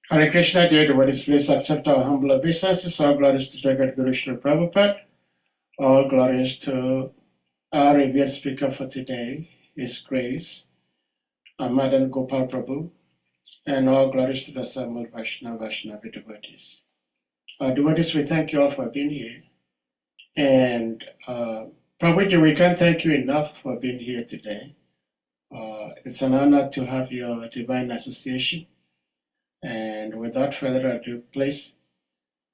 Hare Krishna, dear devotees, please accept our humble obeisances. All glories to Jagat Guru Srila Prabhupada. All glories to our revered speaker for today, His Grace, MADANA-GOPAL Prabhu, and all glories to the Samul Vaishnavi devotees. Devotees, we thank you all for being here. And Prabhuji, we can't thank you enough for being here today. It's an honor to have your divine association. And without further ado, please,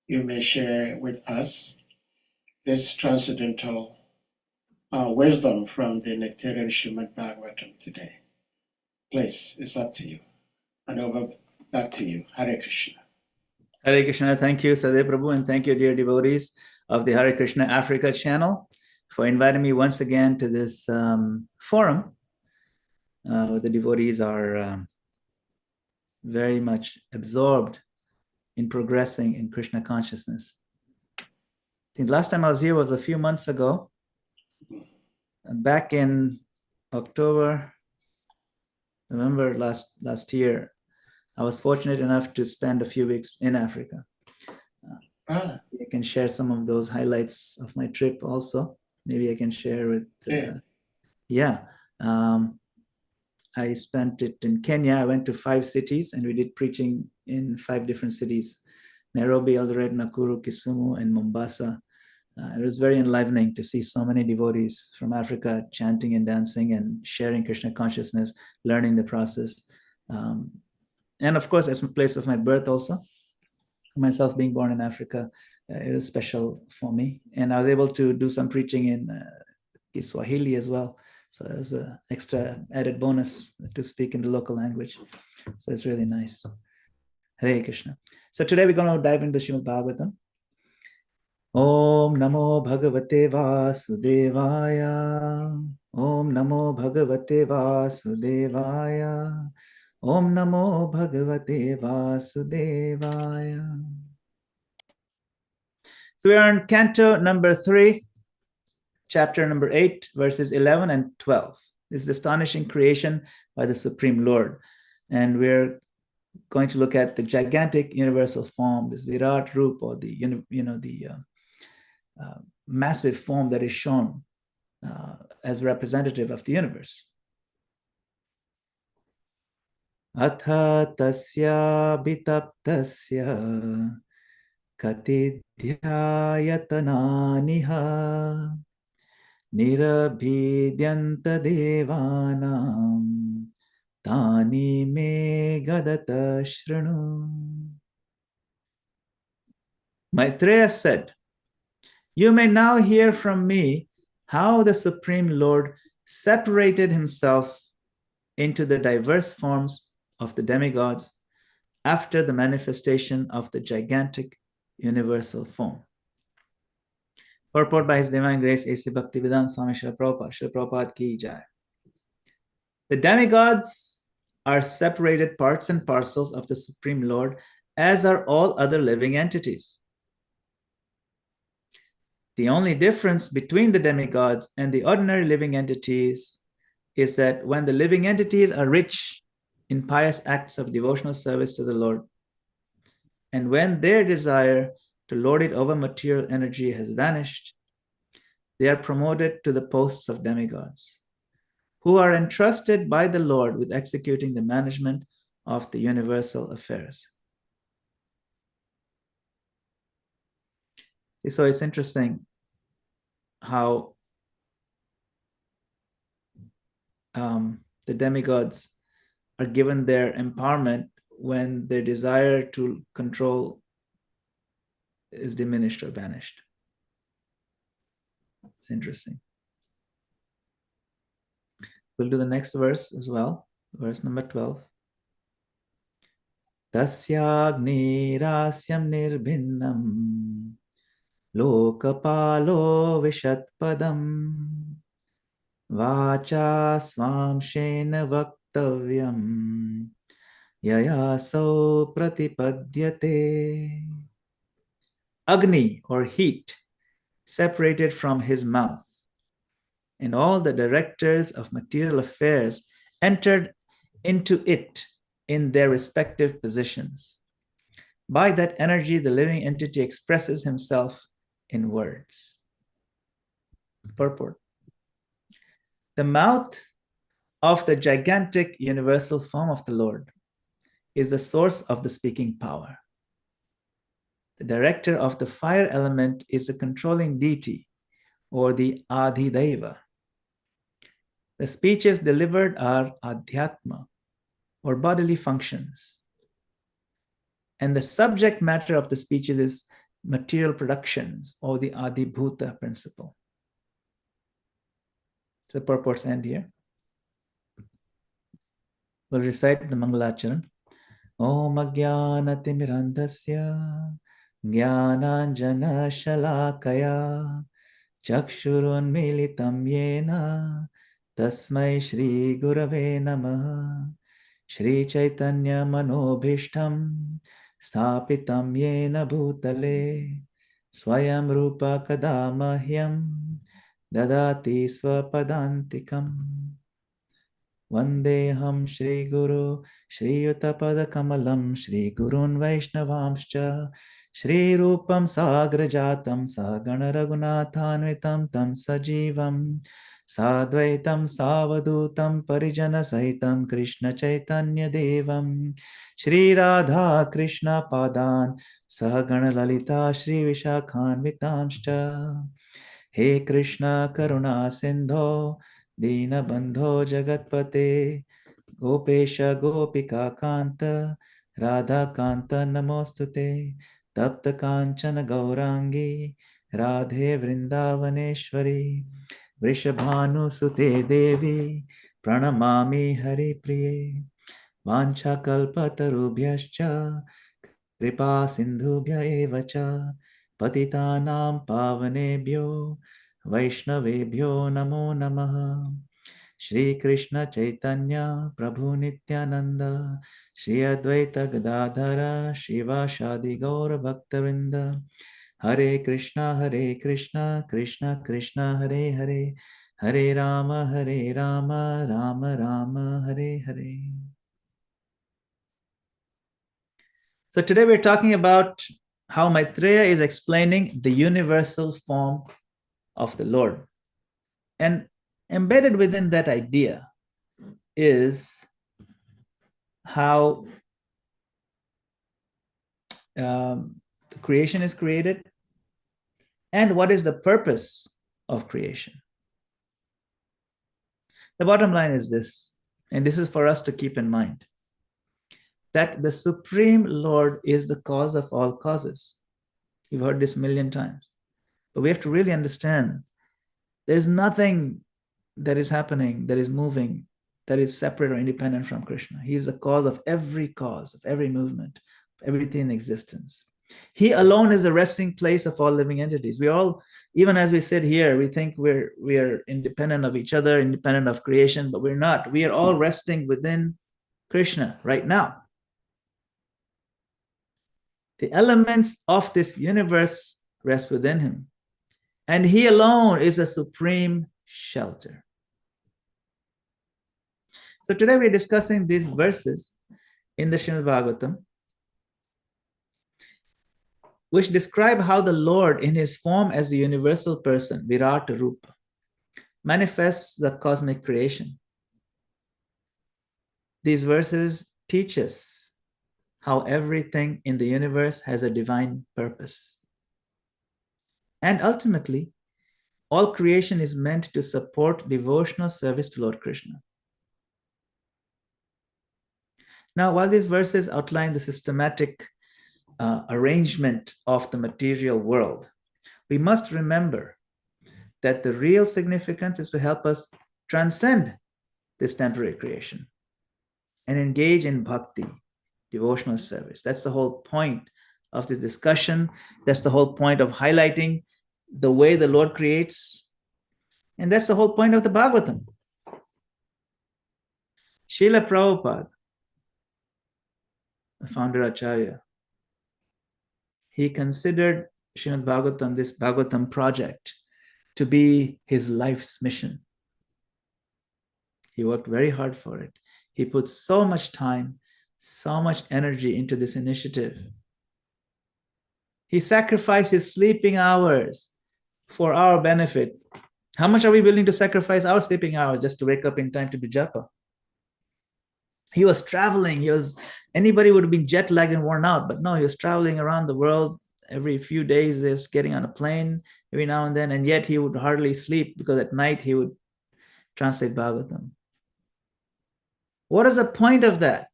you may share with us this transcendental wisdom from the Nectarian SRIMAD BHAGAVATAM today. Please, it's up to you. And over back to you. Hare Krishna. Hare Krishna. Thank you, Sadeh Prabhu, and thank you, dear devotees of the Hare Krishna Africa channel, for inviting me once again to this forum where the devotees are very much absorbed in progressing in Krishna consciousness. I think the last time I was here was a few months ago, back in October, November last year. I was fortunate enough to spend a few weeks in Africa. I can share some of those highlights of my trip also. Maybe I can share with I spent it in Kenya. I went to 5 cities and we did preaching in 5 different cities: Nairobi, Eldoret, Nakuru, Kisumu, and Mombasa. It was very enlivening to see so many devotees from Africa chanting and dancing and sharing Krishna consciousness, learning the process. And of course, as a place of my birth also, myself being born in Africa, it was special for me. And I was able to do some preaching in Kiswahili as well. So it was an extra added bonus to speak in the local language. So it's really nice. Hare Krishna. So today we're going to dive into Srimad Bhagavatam. Om Namo Bhagavate Vasudevaya. Om Namo Bhagavate Vasudevaya. Om Namo Bhagavate Vasudevaya. So we are in canto number 3, chapter number 8, verses 11 and 12. This is the astonishing creation by the Supreme Lord. And we're going to look at the gigantic universal form, this Virat Rupa, or the massive form that is shown as representative of the universe. Atha tasya bitaptasya katidhyayatananiha nirabhidyanta devanam tani me gadata shrinu. Maitreya said, "You may now hear from me how the Supreme Lord separated himself into the diverse forms of the demigods after the manifestation of the gigantic universal form." Purport by His Divine Grace A.C. Bhaktivedanta Swami Srila Prabhupada. Srila Prabhupada ki jai. The demigods are separated parts and parcels of the Supreme Lord, as are all other living entities. The only difference between the demigods and the ordinary living entities is that when the living entities are rich in pious acts of devotional service to the Lord, and when their desire to lord it over material energy has vanished, they are promoted to the posts of demigods, who are entrusted by the Lord with executing the management of the universal affairs. So it's interesting how the demigods are given their empowerment when their desire to control is diminished or banished. It's interesting. We'll do the next verse as well, verse number 12. Tasyagni rasyam nirbhinnam lokapalo vishatpadam vacha swamshena vaktavyam yayaso pratipadyate. Agni, or heat, separated from his mouth, and all the directors of material affairs entered into it in their respective positions. By that energy, the living entity expresses himself in words. Purport. The mouth of the gigantic universal form of the Lord is the source of the speaking power. The director of the fire element is the controlling deity, or the Adhideva. The speeches delivered are Adhyatma, or bodily functions. And the subject matter of the speeches is material productions, or the Adhibhuta principle. The purports end here. We'll recite the Mangalacharan. Om Ajnanatimirandhasya Jnananjana Shalakaya Chakshurunmilitam Yena Tasmai Shri Gurave Namaha Shri Chaitanya Manobhishtam Sthapitam Yena Bhutale Swayam Rupa Kadamahyam Dadati Swapadantikam Vandeham Shri Guru Shri Yutapada Kamalam Shri Gurun Vaishnavamscha Shri Rupam Sagrajatam Sagana Raghunathanvitam Tam Sajivam Sadvaitam Savadutam Parijana Sahitam Krishna Chaitanya Devam Shri Radha Krishna Padan Sagana Lalita Shri Vishakhanvitamscha He Krishna Karuna Sindho Dina Bandho Jagatpate Gopesha Gopika Kanta Radha Kanta Namostute Tapta Kanchana Gaurangi Radhe Vrindavaneshwari Vrishabhanu Sute Devi Pranamami Hari Priye Vancha Kalpatarubhyascha Kripa Sindhubhya Evacha Patitanam Pavanebhyo Vaishnavebhyo Namo Namaha Shri Krishna Chaitanya Prabhu Nityananda Shri Advaita Gadadhara Shiva Shadi Gaura Bhaktavinda Hare Krishna Krishna Krishna Hare Hare Hare Rama Rama Rama Hare Hare. So today we're talking about how Maitreya is explaining the universal form of the Lord. And embedded within that idea is how the creation is created and what is the purpose of creation. The bottom line is this, and this is for us to keep in mind, that the Supreme Lord is the cause of all causes. You've heard this a million times. But we have to really understand there's nothing that is happening, that is moving, that is separate or independent from Krishna. He is the cause, of every movement, of everything in existence. He alone is the resting place of all living entities. We all, even as we sit here, we think we are independent of each other, independent of creation, but we're not. We are all resting within Krishna right now. The elements of this universe rest within him. And he alone is a supreme shelter. So today we're discussing these verses in the Srimad Bhagavatam, which describe how the Lord, in his form as the universal person, Virata Rupa, manifests the cosmic creation. These verses teach us how everything in the universe has a divine purpose. And ultimately, all creation is meant to support devotional service to Lord Krishna. Now, while these verses outline the systematic arrangement of the material world, we must remember that the real significance is to help us transcend this temporary creation and engage in bhakti, devotional service. That's the whole point of this discussion. That's the whole point of highlighting the way the Lord creates. And that's the whole point of the Bhagavatam. Srila Prabhupada, the founder Acharya, he considered Srimad Bhagavatam, this Bhagavatam project, to be his life's mission. He worked very hard for it. He put so much time, so much energy into this initiative. He sacrificed his sleeping hours for our benefit. How much are we willing to sacrifice our sleeping hours just to wake up in time to do japa? He was traveling. Anybody would have been jet lagged and worn out, but no, he was traveling around the world every few days, just getting on a plane every now and then, and yet he would hardly sleep because at night he would translate Bhagavatam. What is the point of that?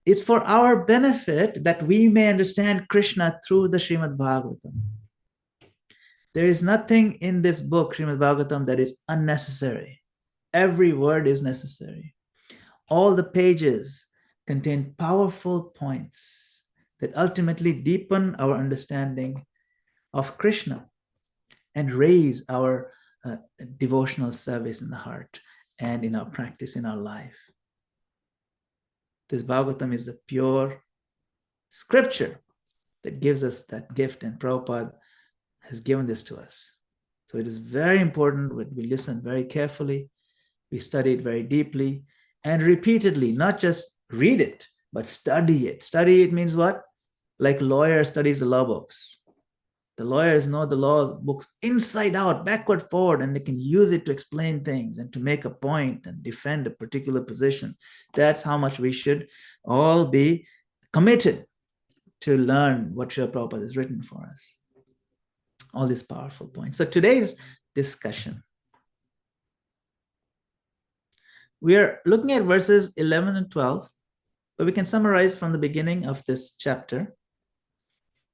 It's for our benefit that we may understand Krishna through the Srimad Bhagavatam. There is nothing in this book, Srimad Bhagavatam, that is unnecessary. Every word is necessary. All the pages contain powerful points that ultimately deepen our understanding of Krishna and raise our devotional service in the heart and in our practice in our life. This Bhagavatam is the pure scripture that gives us that gift, and Prabhupada has given this to us. So it is very important that we listen very carefully, we study it very deeply, and repeatedly, not just read it, but study it. Study it means what? Like lawyer studies the law books. The lawyers know the law books inside out, backward, forward, and they can use it to explain things and to make a point and defend a particular position. That's how much we should all be committed to learn what Srila Prabhupada has written for us. All these powerful points. So today's discussion, we are looking at verses 11 and 12, but we can summarize from the beginning of this chapter.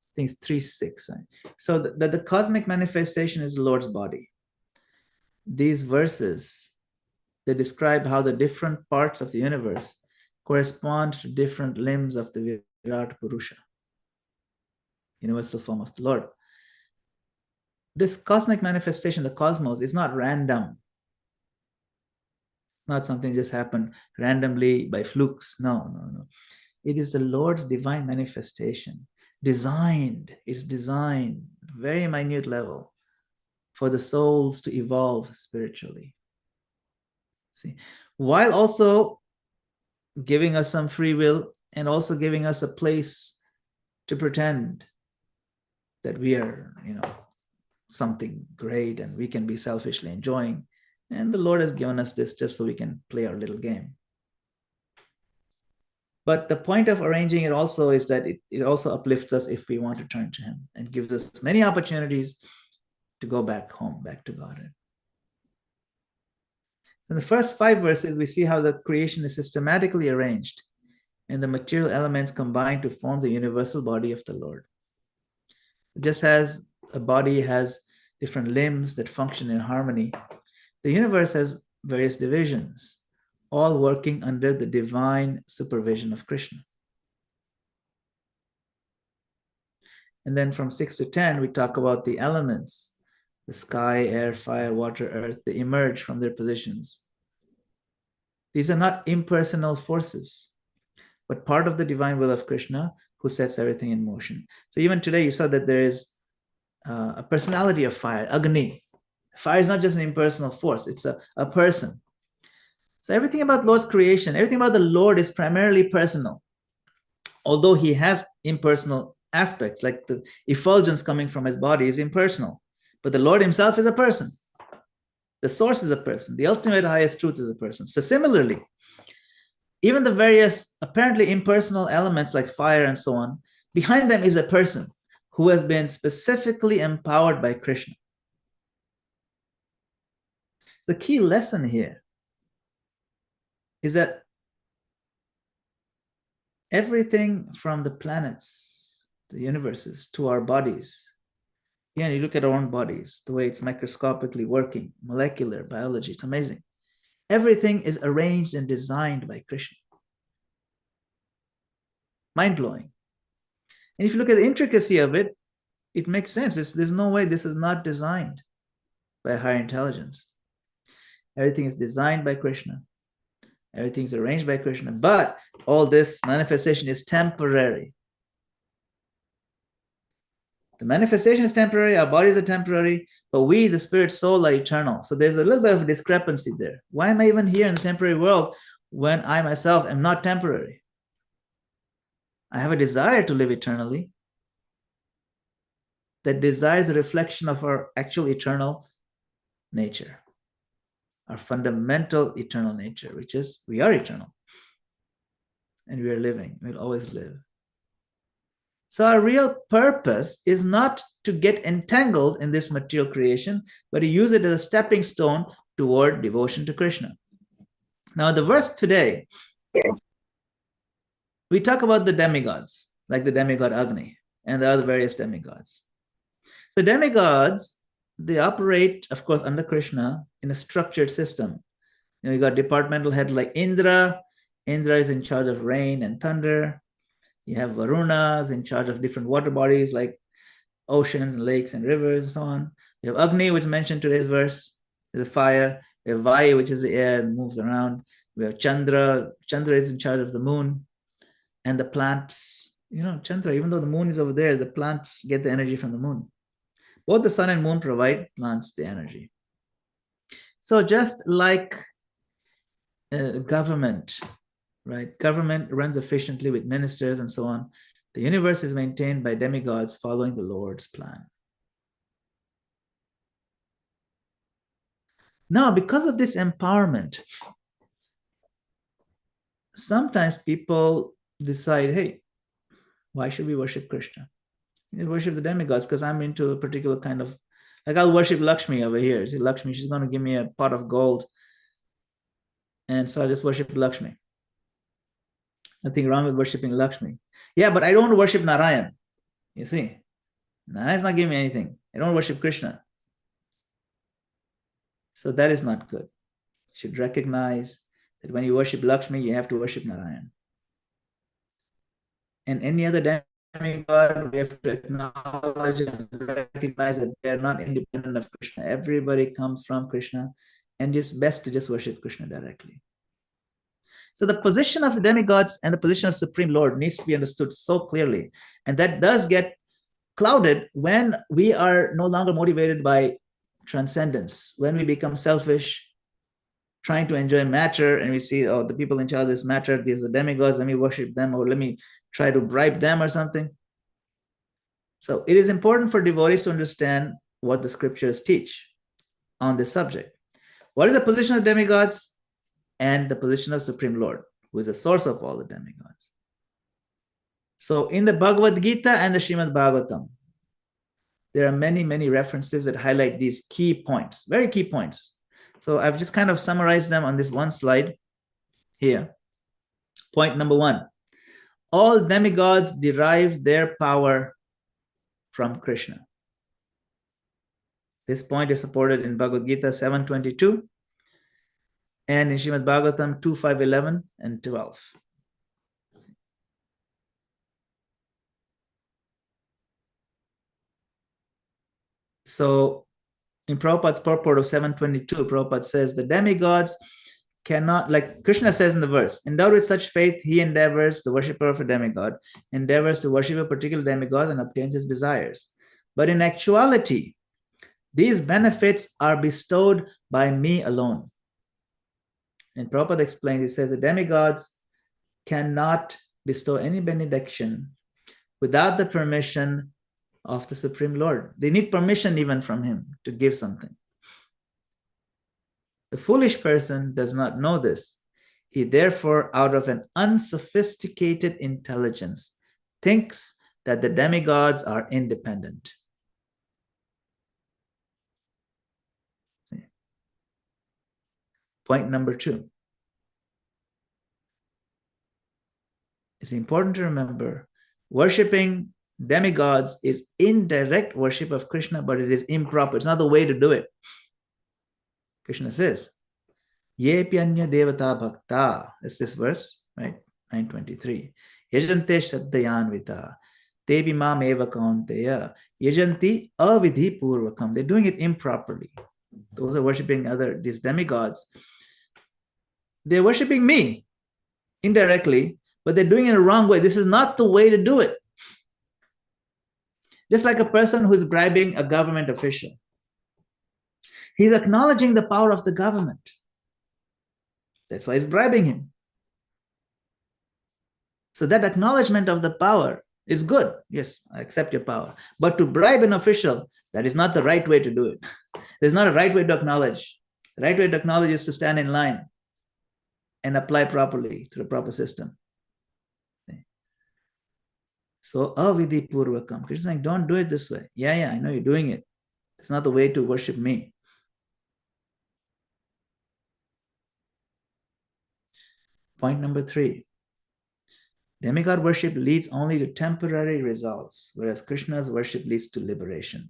I think it's 3:6. So the cosmic manifestation is the Lord's body. These verses, they describe how the different parts of the universe correspond to different limbs of the Virat Purusha, universal form of the Lord. This cosmic manifestation, the cosmos, is not random. Not something just happened randomly by flukes. No. It is the Lord's divine manifestation. It's designed very minute level for the souls to evolve spiritually. See, while also giving us some free will and also giving us a place to pretend that we are, something great and we can be selfishly enjoying. And the Lord has given us this just so we can play our little game. But the point of arranging it also is that it also uplifts us if we want to turn to Him and gives us many opportunities to go back home, back to Godhead. So in the first 5 verses, we see how the creation is systematically arranged and the material elements combine to form the universal body of the Lord. Just as a body has different limbs that function in harmony, the universe has various divisions, all working under the divine supervision of Krishna. And then from 6 to 10, we talk about the elements, the sky, air, fire, water, earth. They emerge from their positions. These are not impersonal forces, but part of the divine will of Krishna who sets everything in motion. So even today, you saw that there is a personality of fire, Agni. Fire is not just an impersonal force, it's a person. So everything about Lord's creation, everything about the Lord is primarily personal. Although He has impersonal aspects, like the effulgence coming from His body is impersonal. But the Lord Himself is a person. The source is a person. The ultimate highest truth is a person. So similarly, even the various apparently impersonal elements like fire and so on, behind them is a person who has been specifically empowered by Krishna. The key lesson here is that everything from the planets, the universes, to our bodies, you look at our own bodies, the way it's microscopically working, molecular biology, it's amazing. Everything is arranged and designed by Krishna. Mind-blowing. And if you look at the intricacy of it, it makes sense. There's no way this is not designed by a higher intelligence. Everything is designed by Krishna. Everything is arranged by Krishna. But all this manifestation is temporary. The manifestation is temporary, our bodies are temporary, but we, the spirit soul, are eternal. So there's a little bit of a discrepancy there. Why am I even here in the temporary world when I myself am not temporary? I have a desire to live eternally, that desires a reflection of our actual eternal nature, our fundamental eternal nature, which is we are eternal and we are living, we'll always live. So our real purpose is not to get entangled in this material creation, but to use it as a stepping stone toward devotion to Krishna. Now, the verse today, we talk about the demigods, like the demigod Agni and the other various demigods. The demigods, they operate, of course, under Krishna in a structured system. You got departmental head like Indra. Indra is in charge of rain and thunder. You have Varunas in charge of different water bodies like oceans and lakes and rivers and so on. You have Agni, which mentioned today's verse, the fire. We have Vayu, which is the air and moves around. We have Chandra. Chandra is in charge of the moon and the plants. You know, Chandra, even though the moon is over there, the plants get the energy from the moon. Both the sun and moon provide plants the energy. So just like government, right? Government runs efficiently with ministers and so on. The universe is maintained by demigods following the Lord's plan. Now, because of this empowerment, sometimes people decide, hey, why should we worship Krishna? You worship the demigods because I'm into a particular kind of, like I'll worship Lakshmi over here. See, Lakshmi, she's going to give me a pot of gold. And so I just worship Lakshmi. Nothing wrong with worshiping Lakshmi. Yeah, but I don't worship Narayan. You see, Narayan's not giving me anything. I don't worship Krishna. So that is not good. You should recognize that when you worship Lakshmi, you have to worship Narayan. And any other demigod, we have to acknowledge and recognize that they are not independent of Krishna. Everybody comes from Krishna, and it's best to just worship Krishna directly. So the position of the demigods and the position of Supreme Lord needs to be understood so clearly. And that does get clouded when we are no longer motivated by transcendence, when we become selfish, trying to enjoy matter, and we see, oh, the people in charge of this matter, these are the demigods, let me worship them, or let me try to bribe them or something. So it is important for devotees to understand what the scriptures teach on this subject. What is the position of demigods and the position of Supreme Lord, who is the source of all the demigods? So in the Bhagavad Gita and the SRIMAD Bhagavatam, there are many, many references that highlight these key points, very key points. So I've just kind of summarized them on this one slide here. Point number one, all demigods derive their power from Krishna. This point is supported in Bhagavad Gita 7:22 and in Srimad Bhagavatam 2:5, 11 and 12. So in Prabhupada's purport of 7:22, Prabhupada says the demigods cannot, like Krishna says in the verse, endowed with such faith, he endeavors, the worshipper of a demigod, endeavors to worship a particular demigod and obtains his desires. But in actuality, these benefits are bestowed by me alone. And Prabhupada explains, he says the demigods cannot bestow any benediction without the permission of the Supreme Lord. They need permission even from him to give something. The foolish person does not know this. He therefore, out of an unsophisticated intelligence, thinks that the demigods are independent. Point number two. It's important to remember, worshipping demigods is indirect worship of Krishna, but it is improper. It's not the way to do it. Krishna says, Ye pyanya devata bhakta. That's this verse, right? 9:23. Yajante shraddhayanvita. Tevi mam eva kaunteya. Yajanti avidhi purvakam. They're doing it improperly. Those are worshipping these demigods. They're worshipping me indirectly, but they're doing it in a wrong way. This is not the way to do it. Just like a person who's bribing a government official. He's acknowledging the power of the government. That's why he's bribing him. So that acknowledgement of the power is good. Yes, I accept your power. But to bribe an official, that is not the right way to do it. There's not a right way to acknowledge. The right way to acknowledge is to stand in line and apply properly to the proper system. So, avidhi purvakam. Krishna is saying, don't do it this way. Yeah, I know you're doing it. It's not the way to worship me. Point number 3. Demigod worship leads only to temporary results, whereas Krishna's worship leads to liberation.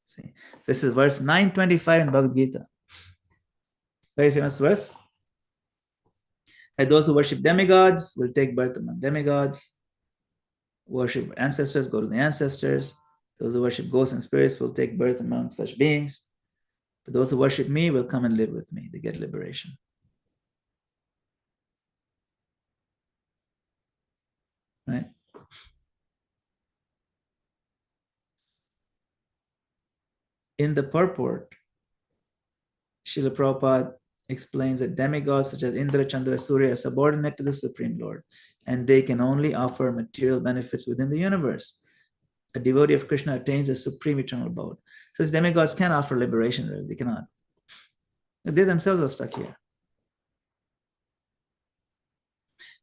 See, this is verse 925 in Bhagavad Gita. Very famous verse. And those who worship demigods will take birth among demigods. Worship ancestors, go to the ancestors. Those who worship ghosts and spirits will take birth among such beings. But those who worship me will come and live with me. They get liberation. Right? In the purport, Srila Prabhupada explains that demigods such as Indra, Chandra, Surya are subordinate to the Supreme Lord, and they can only offer material benefits within the universe. A devotee of Krishna attains a supreme eternal abode. So these demigods can offer liberation, really. They cannot. They themselves are stuck here.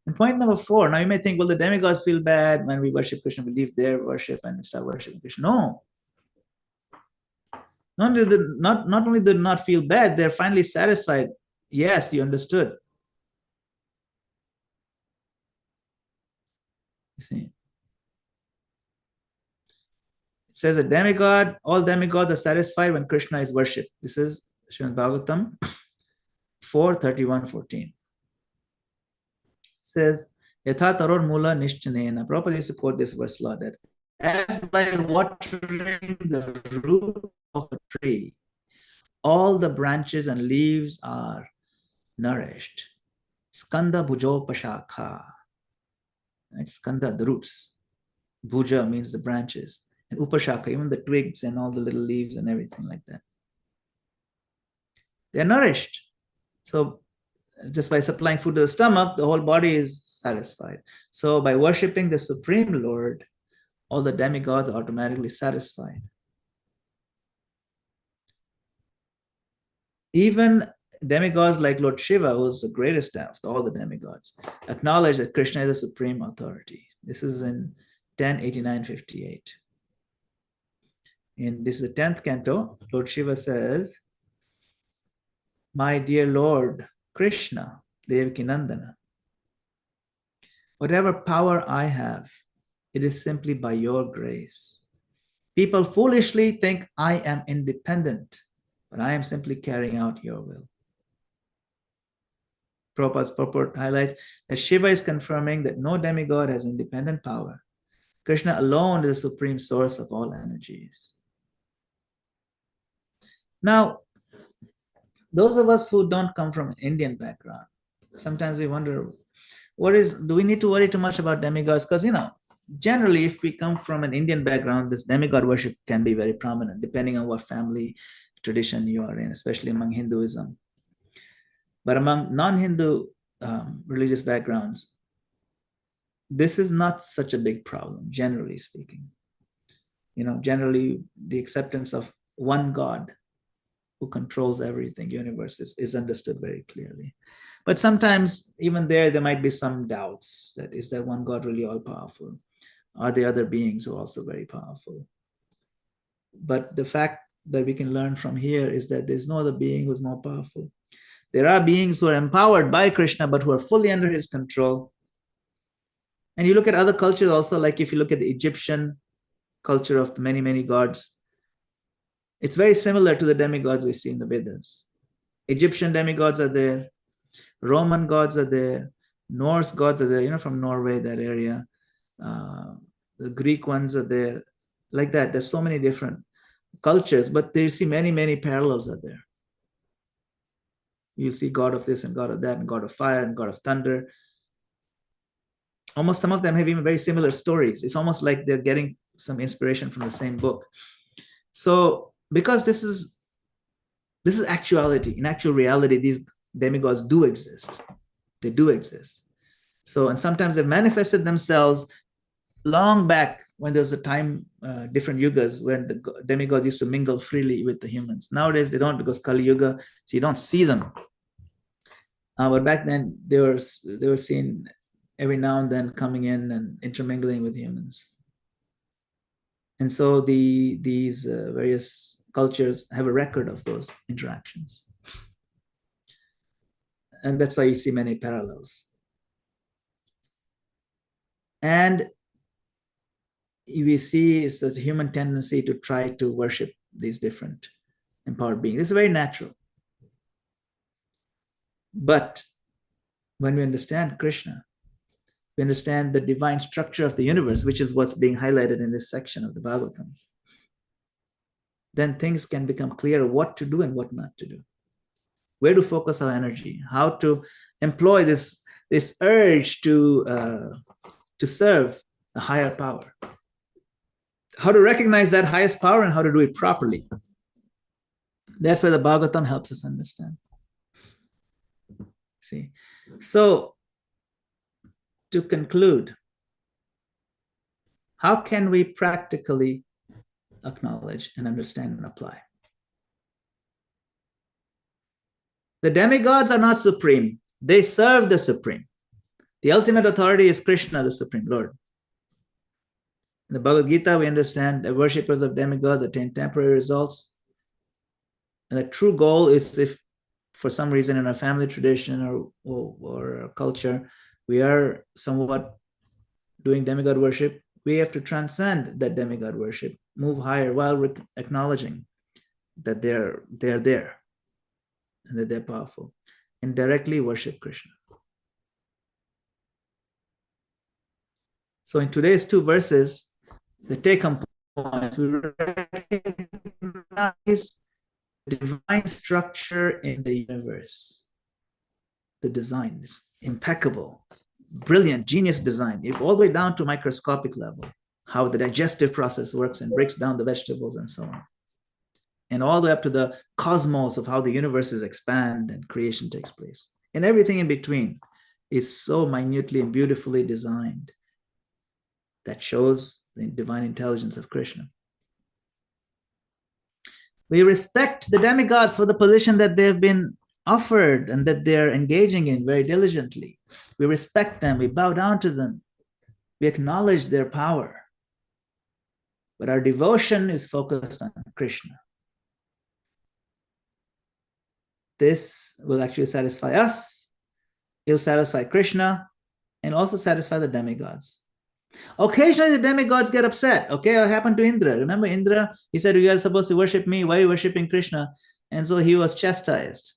And point number 4, now you may think, well, the demigods feel bad when we worship Krishna, we leave their worship and we start worshiping Krishna. No. Not only do they not feel bad, they're finally satisfied. Yes, you understood. You see. It says a demigod, all demigods are satisfied when Krishna is worshipped. This is SRIMAD BHAGAVATAM 4:31-14. It says, Yatha taror mula nishchanena. Prabhupada used to quote this verse a lot, that as by watering the root of a tree, all the branches and leaves are nourished. Skanda bhujo pashakha. Right? Skanda, the roots. Bhuja means the branches. And upashaka, even the twigs and all the little leaves and everything like that. They're nourished. So just by supplying food to the stomach, the whole body is satisfied. So by worshipping the Supreme Lord, all the demigods are automatically satisfied. Even demigods like Lord Shiva, who's the greatest of all the demigods, acknowledge that Krishna is the supreme authority. This is in 10:89-58. In this is the 10th canto. Lord Shiva says, my dear Lord Krishna, Devaki Nandana, whatever power I have, it is simply by your grace. People foolishly think I am independent, but I am simply carrying out your will. Prabhupada's purport highlights that Shiva is confirming that no demigod has independent power. Krishna alone is the supreme source of all energies. Now, those of us who don't come from an Indian background, sometimes we wonder, do we need to worry too much about demigods? Because, generally, if we come from an Indian background, this demigod worship can be very prominent, depending on what family tradition you are in, especially among Hinduism. But among non-Hindu religious backgrounds, this is not such a big problem, generally speaking. Generally, the acceptance of one God who controls everything, universe, is understood very clearly. But sometimes, even there might be some doubts that is that one God really all-powerful? Are there other beings who are also very powerful? But the fact that we can learn from here is that there's no other being who's more powerful. There are beings who are empowered by Krishna, but who are fully under his control. And you look at other cultures also, like if you look at the Egyptian culture of many, many gods, it's very similar to the demigods we see in the Vedas. Egyptian demigods are there, Roman gods are there, Norse gods are there, from Norway, that area. The Greek ones are there. Like that, there's so many different cultures, but you see many, many parallels are there. You see God of this and God of that, and God of fire and God of thunder. Almost some of them have even very similar stories. It's almost like they're getting some inspiration from the same book. So because this is actuality, in actual reality, these demigods do exist. They do exist. So, and sometimes they've manifested themselves long back when there was a time, different yugas, when the demigods used to mingle freely with the humans. Nowadays they don't, because Kali Yuga, so you don't see them. But back then they were seen every now and then coming in and intermingling with humans. And so these various cultures have a record of those interactions. And that's why you see many parallels. And we see it's a human tendency to try to worship these different empowered beings. It's very natural. But when we understand Krishna, we understand the divine structure of the universe, which is what's being highlighted in this section of the Bhagavatam, then things can become clear what to do and what not to do, where to focus our energy, how to employ this urge to serve a higher power, how to recognize that highest power and how to do it properly. That's where the Bhagavatam helps us understand. See, so to conclude, how can we practically acknowledge and understand and apply? The demigods are not supreme. They serve the supreme. The ultimate authority is Krishna, the Supreme Lord. In the Bhagavad Gita, we understand that worshippers of demigods attain temporary results. And the true goal is, if for some reason in our family tradition or culture, we are somewhat doing demigod worship, we have to transcend that demigod worship, move higher while acknowledging that they're there and that they're powerful, and directly worship Krishna. So in today's two verses, the take-home points, we recognize the divine structure in the universe. The design is impeccable, brilliant, genius design, all the way down to microscopic level, how the digestive process works and breaks down the vegetables and so on. And all the way up to the cosmos of how the universes expand and creation takes place. And everything in between is so minutely and beautifully designed that shows the divine intelligence of Krishna. We respect the demigods for the position that they've been offered and that they're engaging in very diligently. We respect them, we bow down to them, we acknowledge their power. But our devotion is focused on Krishna. This will actually satisfy us, it will satisfy Krishna, and also satisfy the demigods. Occasionally the demigods get upset. Okay, what happened to Indra? Remember Indra? He said, you guys are supposed to worship me. Why are you worshiping Krishna? And so he was chastised.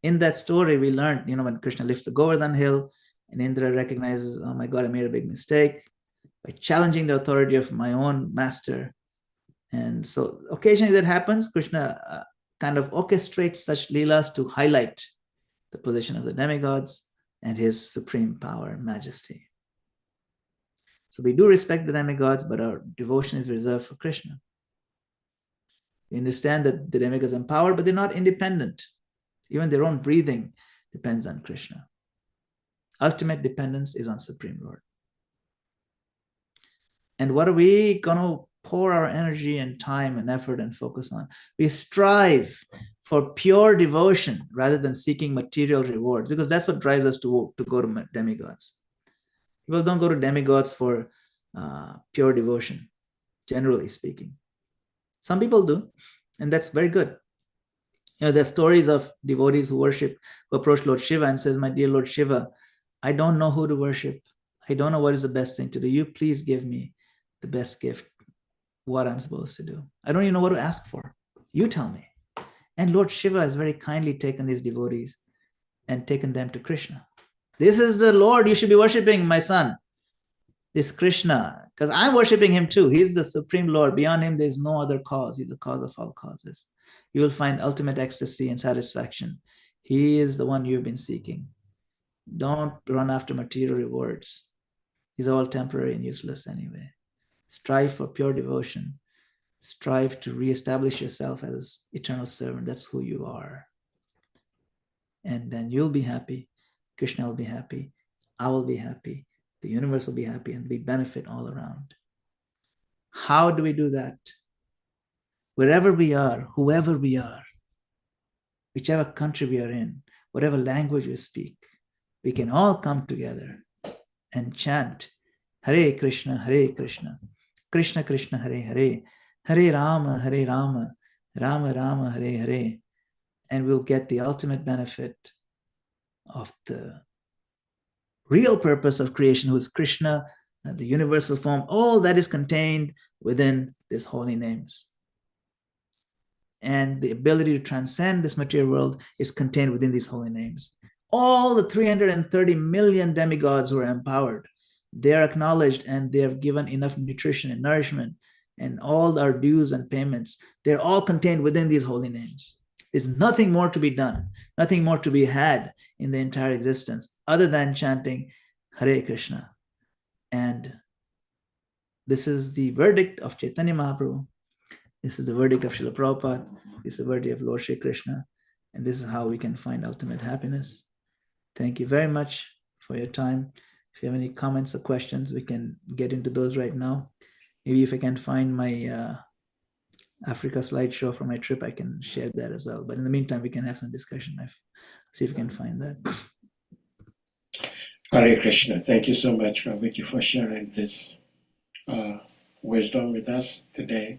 In that story, we learned, when Krishna lifts the Govardhan hill and Indra recognizes, oh my God, I made a big mistake by challenging the authority of my own master. And so occasionally that happens. Krishna kind of orchestrates such leelas to highlight the position of the demigods and his supreme power and majesty. So we do respect the demigods, but our devotion is reserved for Krishna. We understand that the demigods are empowered, but they're not independent. Even their own breathing depends on Krishna. Ultimate dependence is on Supreme Lord. And what are we going to pour our energy and time and effort and focus on? We strive for pure devotion rather than seeking material rewards, because that's what drives us to go to demigods. People don't go to demigods for pure devotion, generally speaking. Some people do, and that's very good. There are stories of devotees who approach Lord Shiva and says, my dear Lord Shiva, I don't know who to worship. I don't know what is the best thing to do. You please give me the best gift, what I'm supposed to do. I don't even know what to ask for. You tell me. And Lord Shiva has very kindly taken these devotees and taken them to Krishna. This is the Lord you should be worshiping, my son. This Krishna, because I'm worshiping him too. He's the Supreme Lord. Beyond him, there's no other cause. He's the cause of all causes. You will find ultimate ecstasy and satisfaction. He is the one you've been seeking. Don't run after material rewards. These are all temporary and useless anyway. Strive for pure devotion. Strive to reestablish yourself as eternal servant. That's who you are. And then you'll be happy. Krishna will be happy. I will be happy. the universe will be happy and we benefit all around. How do we do that? Wherever we are, whoever we are, whichever country we are in, whatever language we speak, we can all come together and chant Hare Krishna, Krishna Krishna, Hare Hare, Hare Rama, Rama Rama, Hare Hare, and we'll get the ultimate benefit of the real purpose of creation, who is Krishna, the universal form. All that is contained within these holy names. And the ability to transcend this material world is contained within these holy names. All the 330 million demigods who are empowered, they are acknowledged and they are given enough nutrition and nourishment and all our dues and payments. They're all contained within these holy names. There's nothing more to be done, nothing more to be had in the entire existence other than chanting Hare Krishna. And this is the verdict of Chaitanya Mahaprabhu. This is the verdict of Srila Prabhupada. This is the verdict of Lord Shri Krishna. And this is how we can find ultimate happiness. Thank you very much for your time. If you have any comments or questions, we can get into those right now. Maybe if I can find my Africa slideshow for my trip, I can share that as well. But in the meantime, we can have some discussion. See if we can find that. Hare Krishna. Thank you so much, Prabhuji, for sharing this wisdom with us today.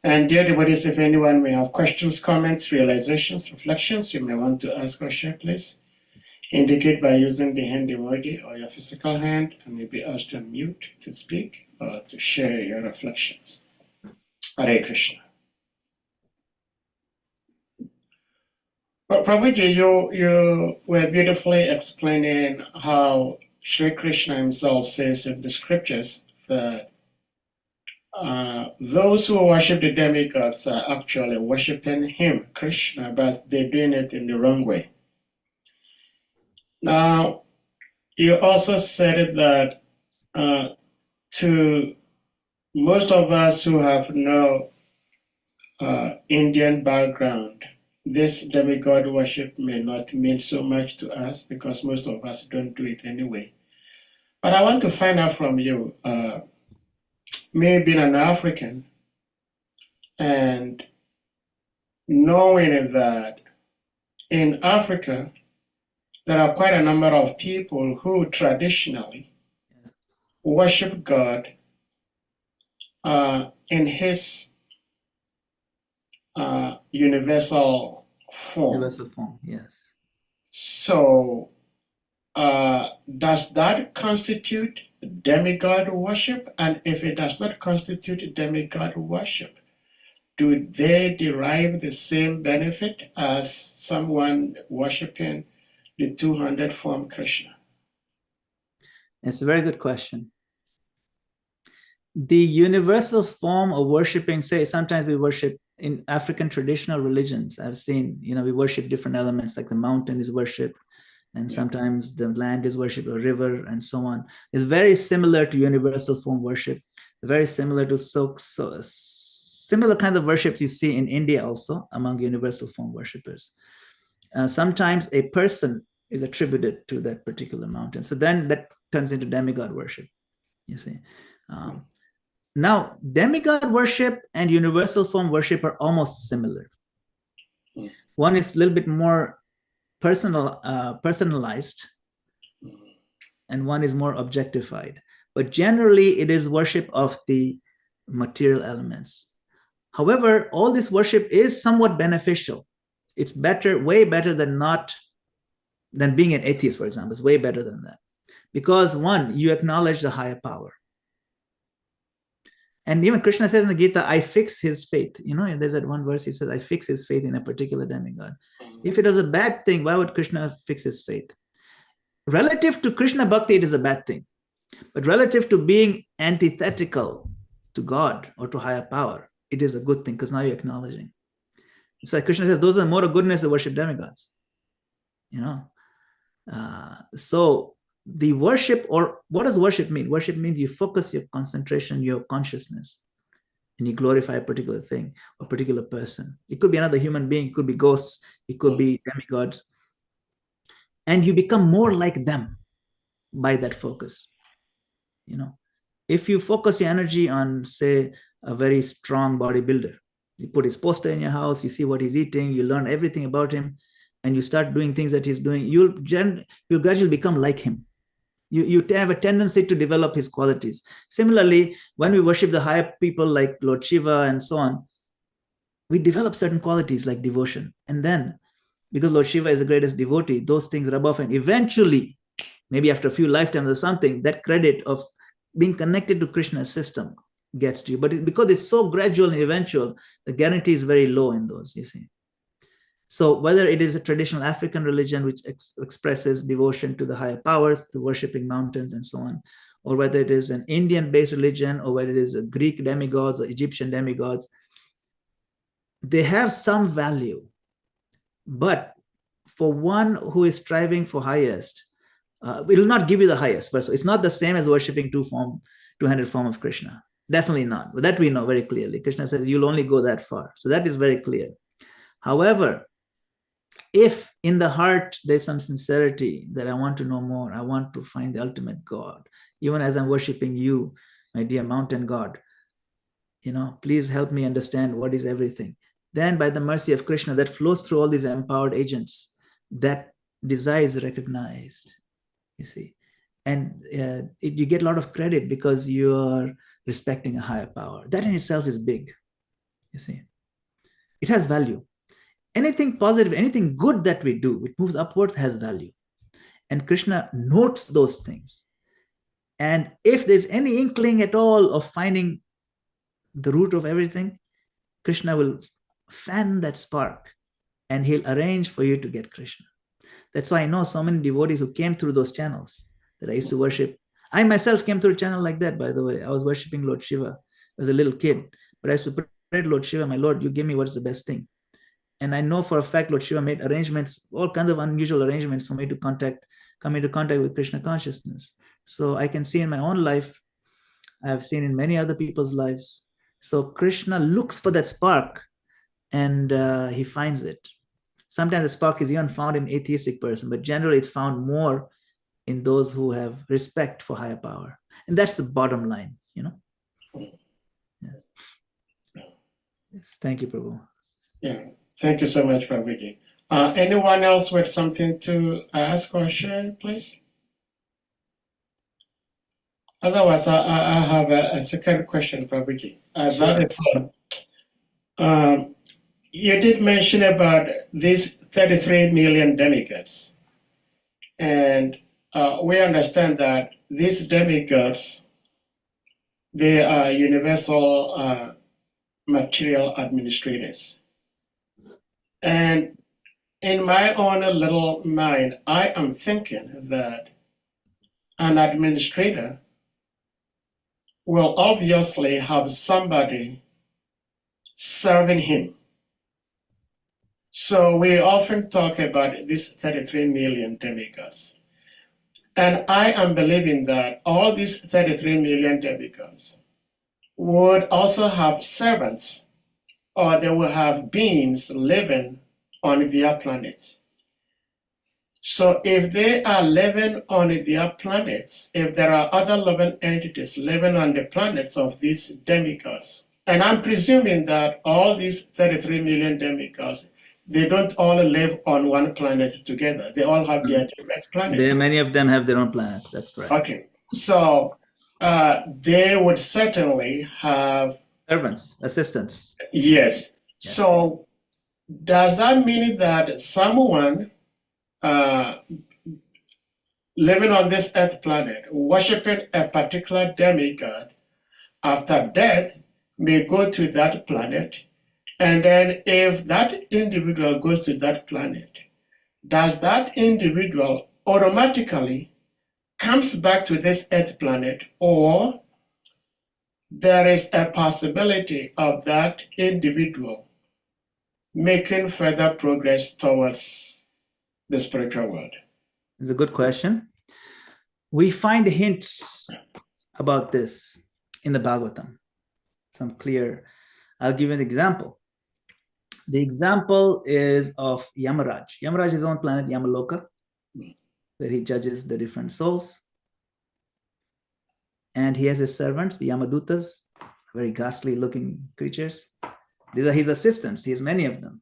And dear devotees, if anyone may have questions, comments, realizations, reflections, you may want to ask or share, please indicate by using the hand emoji or your physical hand, and you'll be asked to unmute to speak or to share your reflections. Hare Krishna. Well, Prabhuji, you were beautifully explaining how Sri Krishna himself says in the scriptures that those who worship the demigods are actually worshiping him, Krishna, but they're doing it in the wrong way. Now, you also said that to most of us who have no Indian background, this demigod worship may not mean so much to us because most of us don't do it anyway. But I want to find out from you, me being an African and knowing that in Africa, there are quite a number of people who traditionally worship God in his universal form. Universal form, yes. So, does that constitute demigod worship? And if it does not constitute demigod worship, do they derive the same benefit as someone worshiping the 200 form Krishna? It's a very good question. The universal form of worshiping, say, sometimes we worship in African traditional religions. I've seen, we worship different elements, like the mountain is worship, and sometimes the land is worship, a river, and so on. It's very similar to universal form worship, very similar to similar kind of worship you see in India also among universal form worshippers. Sometimes a person is attributed to that particular mountain. So then that turns into demigod worship, you see. Now, demigod worship and universal form worship are almost similar. One is a little bit more personalized, and one is more objectified. But generally, it is worship of the material elements. However, all this worship is somewhat beneficial. It's better, way better than being an atheist, for example. It's way better than that. Because one, you acknowledge the higher power. And even Krishna says in the Gita, I fix his faith. There's that one verse, he says, I fix his faith in a particular demigod. If it was a bad thing, why would Krishna fix his faith? Relative to Krishna Bhakti, it is a bad thing. But relative to being antithetical to God or to higher power, it is a good thing because now you're acknowledging. It's like Krishna says, those are more of goodness that worship demigods. So the worship, or what does worship mean? Worship means you focus your concentration, your consciousness, and you glorify a particular thing, a particular person. It could be another human being, it could be ghosts, it could be demigods. And you become more like them by that focus. You know, if you focus your energy on, say, a very strong bodybuilder, you put his poster in your house, you see what he's eating, you learn everything about him, and you start doing things that he's doing, you'll gradually become like him. You have a tendency to develop his qualities. Similarly, when we worship the higher people like Lord Shiva and so on, we develop certain qualities like devotion. And then, because Lord Shiva is the greatest devotee, those things rub off, and eventually, maybe after a few lifetimes or something, that credit of being connected to Krishna's system gets to you. But because it's so gradual and eventual, the guarantee is very low in those, you see. So whether it is a traditional African religion which expresses devotion to the higher powers, to worshipping mountains and so on, or whether it is an Indian-based religion, or whether it is a Greek demigods or Egyptian demigods, they have some value. But for one who is striving for highest, it will not give you the highest. First, it's not the same as worshipping 200 form of Krishna. Definitely not. But that we know very clearly. Krishna says you'll only go that far. So that is very clear. However, if in the heart there's some sincerity that I want to know more, I want to find the ultimate God, even as I'm worshiping you, my dear mountain God, you know, please help me understand what is everything. Then by the mercy of Krishna that flows through all these empowered agents, that desire is recognized, you see. And you get a lot of credit because you are respecting a higher power. That in itself is big, you see. It has value. Anything positive, anything good that we do, which moves upwards, has value. And Krishna notes those things. And if there's any inkling at all of finding the root of everything, Krishna will fan that spark and he'll arrange for you to get Krishna. That's why I know so many devotees who came through those channels that I used to worship. I myself came through a channel like that, by the way. I was worshiping Lord Shiva. I was a little kid, but I used to pray to Lord Shiva, my Lord, you give me what's the best thing. And I know for a fact Lord Shiva made arrangements, all kinds of unusual arrangements for me to come into contact with Krishna consciousness. So I can see in my own life, I have seen in many other people's lives. So Krishna looks for that spark and he finds it. Sometimes the spark is even found in an atheistic person, but generally it's found more in those who have respect for higher power. And that's the bottom line, you know. Yes. Yes. Thank you, Prabhu. Yeah, thank you so much, Prabhuji. Anyone else with something to ask or share, please? Otherwise, I have a second question, Prabhuji. That is, you did mention about these 33 million demigods. And we understand that these demigods, they are universal material administrators. And in my own little mind, I am thinking that an administrator will obviously have somebody serving him. So we often talk about these 33 million demigods. And I am believing that all these 33 million demigods would also have servants, or they will have beings living on their planets. So if they are living on their planets, if there are other living entities living on the planets of these demigods, and I'm presuming that all these 33 million demigods, they don't all live on one planet together. They all have their different planets. Many of them have their own planets, that's correct. Okay, so they would certainly have servants, assistants. Yes. So does that mean that someone living on this earth planet, worshiping a particular demigod, after death may go to that planet, and then if that individual goes to that planet, does that individual automatically comes back to this earth planet, or there is a possibility of that individual making further progress towards the spiritual world? It's a good question. We find hints about this in the Bhagavatam. Some clear, I'll give you an example. The example is of Yamaraj. Yamaraj is his own planet, Yamaloka, where he judges the different souls. and he has his servants, the Yamadutas, very ghastly looking creatures. These are his assistants. He has many of them.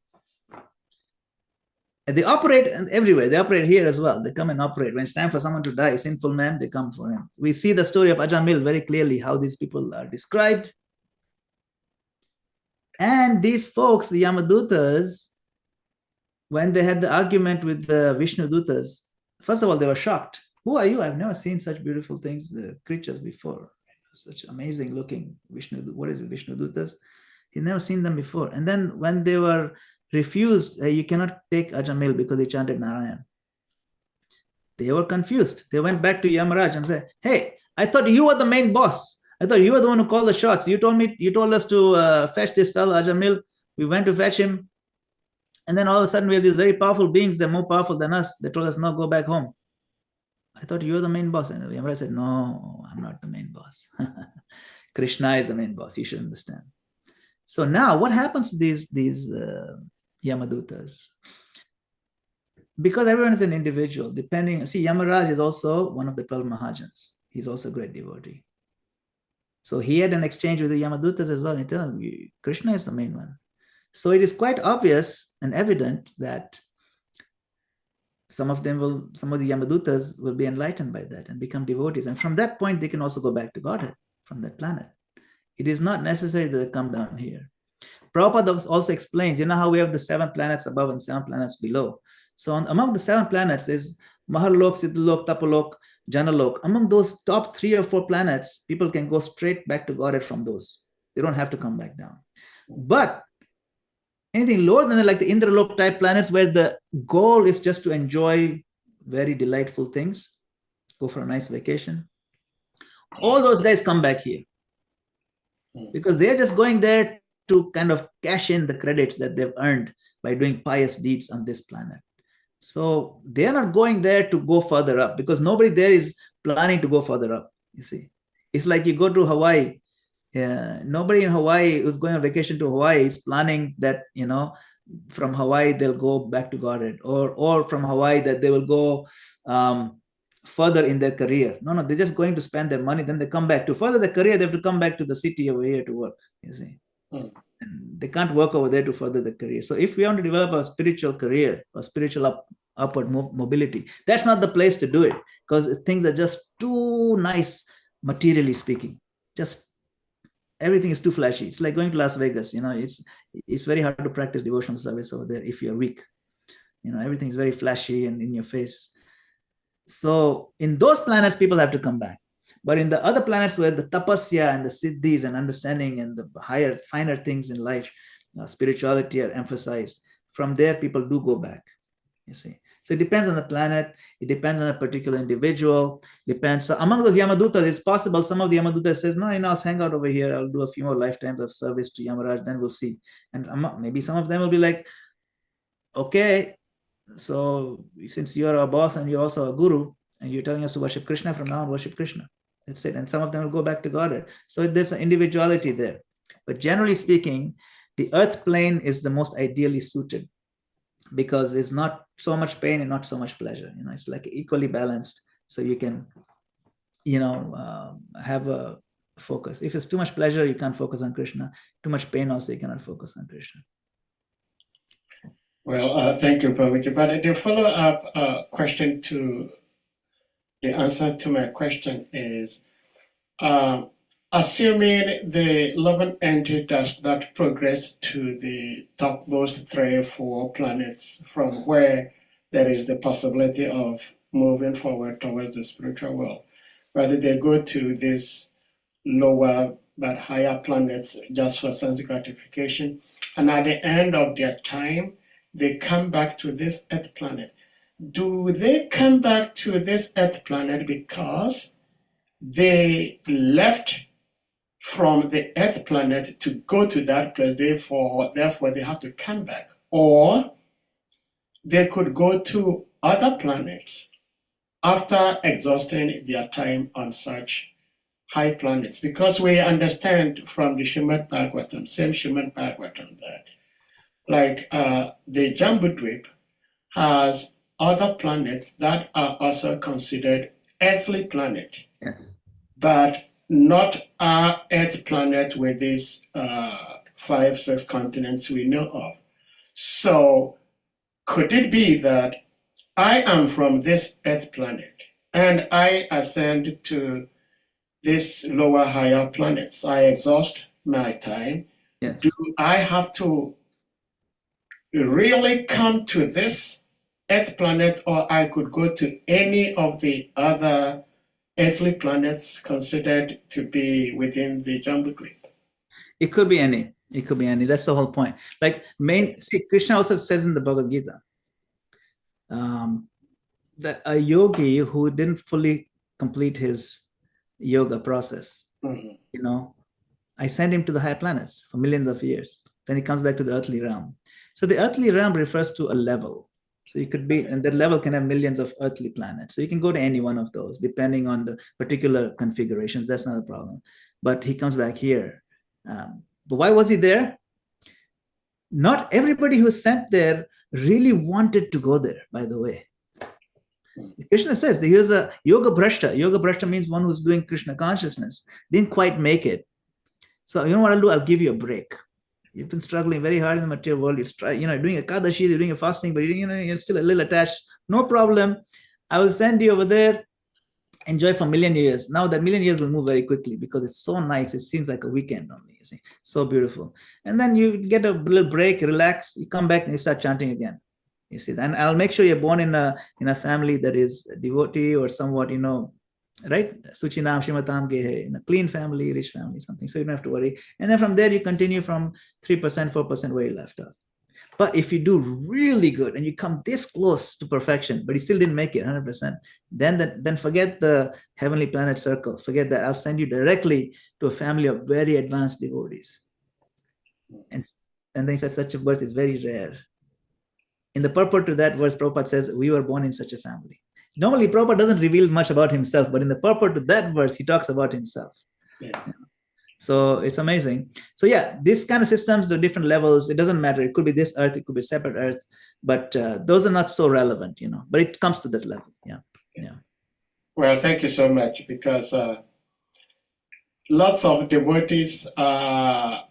And they operate everywhere. They operate here as well. They come and operate. When it's time for someone to die, a sinful man, they come for him. We see the story of Ajamil very clearly, how these people are described. And these folks, the Yamadutas, when they had the argument with the Vishnu Dutas, first of all, they were shocked. Who are you? I've never seen such beautiful things, the creatures before. Such amazing looking Vishnu. What is it, Vishnu Dutas? He'd never seen them before. And then when they were refused, you cannot take Ajamil because they chanted Narayan. They were confused. They went back to Yamaraj and said, hey, I thought you were the main boss. I thought you were the one who called the shots. You told us to fetch this fellow Ajamil. We went to fetch him. And then all of a sudden we have these very powerful beings. They're more powerful than us. They told us, no, go back home. I thought you were the main boss. And Yamaraj said, no, I'm not the main boss. Krishna is the main boss. You should understand. So now what happens to these Yamadutas? Because everyone is an individual, see, Yamaraj is also one of the 12 Mahajans. He's also a great devotee. So he had an exchange with the Yamadutas as well. He tells them, Krishna is the main one. So it is quite obvious and evident that some of the Yamadutas will be enlightened by that and become devotees. And from that point, they can also go back to Godhead from that planet. It is not necessary that they come down here. Prabhupada also explains, you know how we have the 7 planets above and 7 planets below. So among the 7 planets is Mahalok, Siddhalok, Tapalok, Janalok. Among those top 3 or 4 planets, people can go straight back to Godhead from those. They don't have to come back down. But anything lower than that, like the Indralok type planets, where the goal is just to enjoy very delightful things, go for a nice vacation, all those guys come back here. Because they're just going there to kind of cash in the credits that they've earned by doing pious deeds on this planet. So they're not going there to go further up, because nobody there is planning to go further up, you see. It's like you go to Hawaii. Nobody in Hawaii who's going on vacation to Hawaii is planning that, from Hawaii they'll go back to Godhead, or from Hawaii that they will go further in their career. No, they're just going to spend their money. Then they come back to further their career. They have to come back to the city over here to work, you see. And they can't work over there to further the career. So if we want to develop a spiritual career or spiritual upward mobility, that's not the place to do it, because things are just too nice, materially speaking. Just everything is too flashy. It's like going to Las Vegas. It's very hard to practice devotional service over there if you're weak. Everything is very flashy and in your face. So in those planets, people have to come back. But in the other planets where the tapasya and the siddhis and understanding and the higher, finer things in life, spirituality are emphasized, from there people do go back, you see. So it depends on the planet. It depends on a particular individual. Depends. So among those Yamadutas, it's possible some of the Yamadutas says, no, I'll hang out over here. I'll do a few more lifetimes of service to Yamaraj. Then we'll see. And maybe some of them will be like, okay, so since you're a boss and you're also a guru, and you're telling us to worship Krishna, from now on worship Krishna. That's it. And some of them will go back to Godhead. So there's an individuality there. But generally speaking, the earth plane is the most ideally suited, because there's not so much pain and not so much pleasure. It's like equally balanced. So you can, have a focus. If it's too much pleasure, you can't focus on Krishna. Too much pain also, you cannot focus on Krishna. Well, thank you, Prabhuji. But the follow-up question to the answer to my question is, assuming the 11th entity does not progress to the topmost 3 or 4 planets from where there is the possibility of moving forward towards the spiritual world, whether they go to these lower but higher planets just for sense gratification, and at the end of their time, they come back to this earth planet. Do they come back to this earth planet because they left from the earth planet to go to that place, therefore they have to come back? Or they could go to other planets after exhausting their time on such high planets? Because we understand from the SRIMAD BHAGAVATAM, same SRIMAD BHAGAVATAM, that like the Jambudvip has other planets that are also considered earthly planet. Yes. But not our Earth planet with these 5, 6 continents we know of. So could it be that I am from this Earth planet and I ascend to these lower, higher planets? I exhaust my time. Yes. Do I have to really come to this Earth planet, or I could go to any of the other earthly planets considered to be within the Jambu Group? It could be any. It could be any. That's the whole point. Like see, Krishna also says in the Bhagavad Gita that a yogi who didn't fully complete his yoga process, you know, I send him to the higher planets for millions of years. Then he comes back to the earthly realm. So the earthly realm refers to a level. So you could be, and that level can have millions of earthly planets. So you can go to any one of those, depending on the particular configurations. That's not a problem. But he comes back here. But why was he there? Not everybody who sent there really wanted to go there, by the way. Krishna says here's a yoga brashta. Yoga brashta means one who's doing Krishna consciousness. Didn't quite make it. So you know what I'll do? I'll give you a break. You've been struggling very hard in the material world. You're doing a Kadashi, you're doing a fasting, but you're still a little attached. No problem. I will send you over there. Enjoy for a million years. Now that million years will move very quickly because it's so nice. It seems like a weekend only. You see, so beautiful. And then you get a little break, relax. You come back and you start chanting again. You see, and I'll make sure you're born in a family that is a devotee or somewhat, right? Suchinam Shimatam Gehe, in a clean family, rich family, something. So you don't have to worry. And then from there, you continue from 3%, 4% where you left off. But if you do really good and you come this close to perfection, but you still didn't make it 100%, then forget the heavenly planet circle. Forget that. I'll send you directly to a family of very advanced devotees. And then he says such a birth is very rare. In the purport to that verse, Prabhupada says, we were born in such a family. Normally, Prabhupada doesn't reveal much about himself, but in the purport to that verse, he talks about himself. Yeah. So it's amazing. So yeah, this kind of systems, the different levels, it doesn't matter. It could be this earth, it could be separate earth, but those are not so relevant, but it comes to that level. Yeah. Well, thank you so much, because lots of devotees, I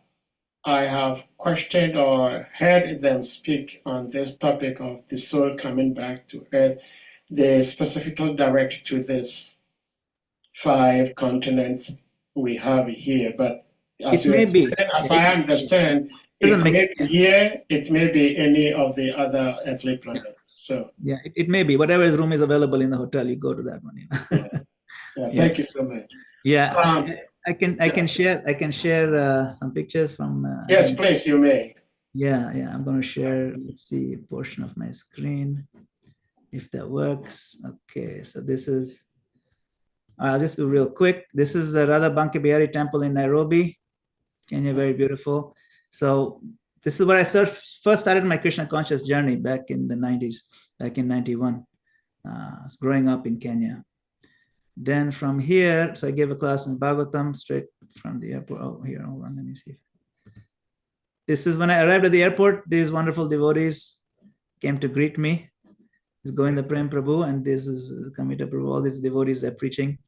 have questioned or heard them speak on this topic of the soul coming back to earth. They specifically direct to this 5 continents we have here, but as I understand, it may be here, it may be any of the other earthly planets. So yeah, it may be whatever room is available in the hotel, you go to that one. Yeah. Thank you so much. Yeah, I can share some pictures from. Yes, please, you may. Yeah, I'm going to share. Let's see, a portion of my screen, if that works. Okay, so this is. I'll just do real quick. This is the Radha Banki Bihari Temple in Nairobi, Kenya. Very beautiful. So this is where I first started my Krishna conscious journey back in the 90s, back in 91. I was growing up in Kenya. Then from here, so I gave a class in Bhagavatam straight from the airport. Oh, here, hold on, let me see. This is when I arrived at the airport. These wonderful devotees came to greet me. This is Govinda Prem Prabhu, and this is Kamita Prabhu. All these devotees are preaching.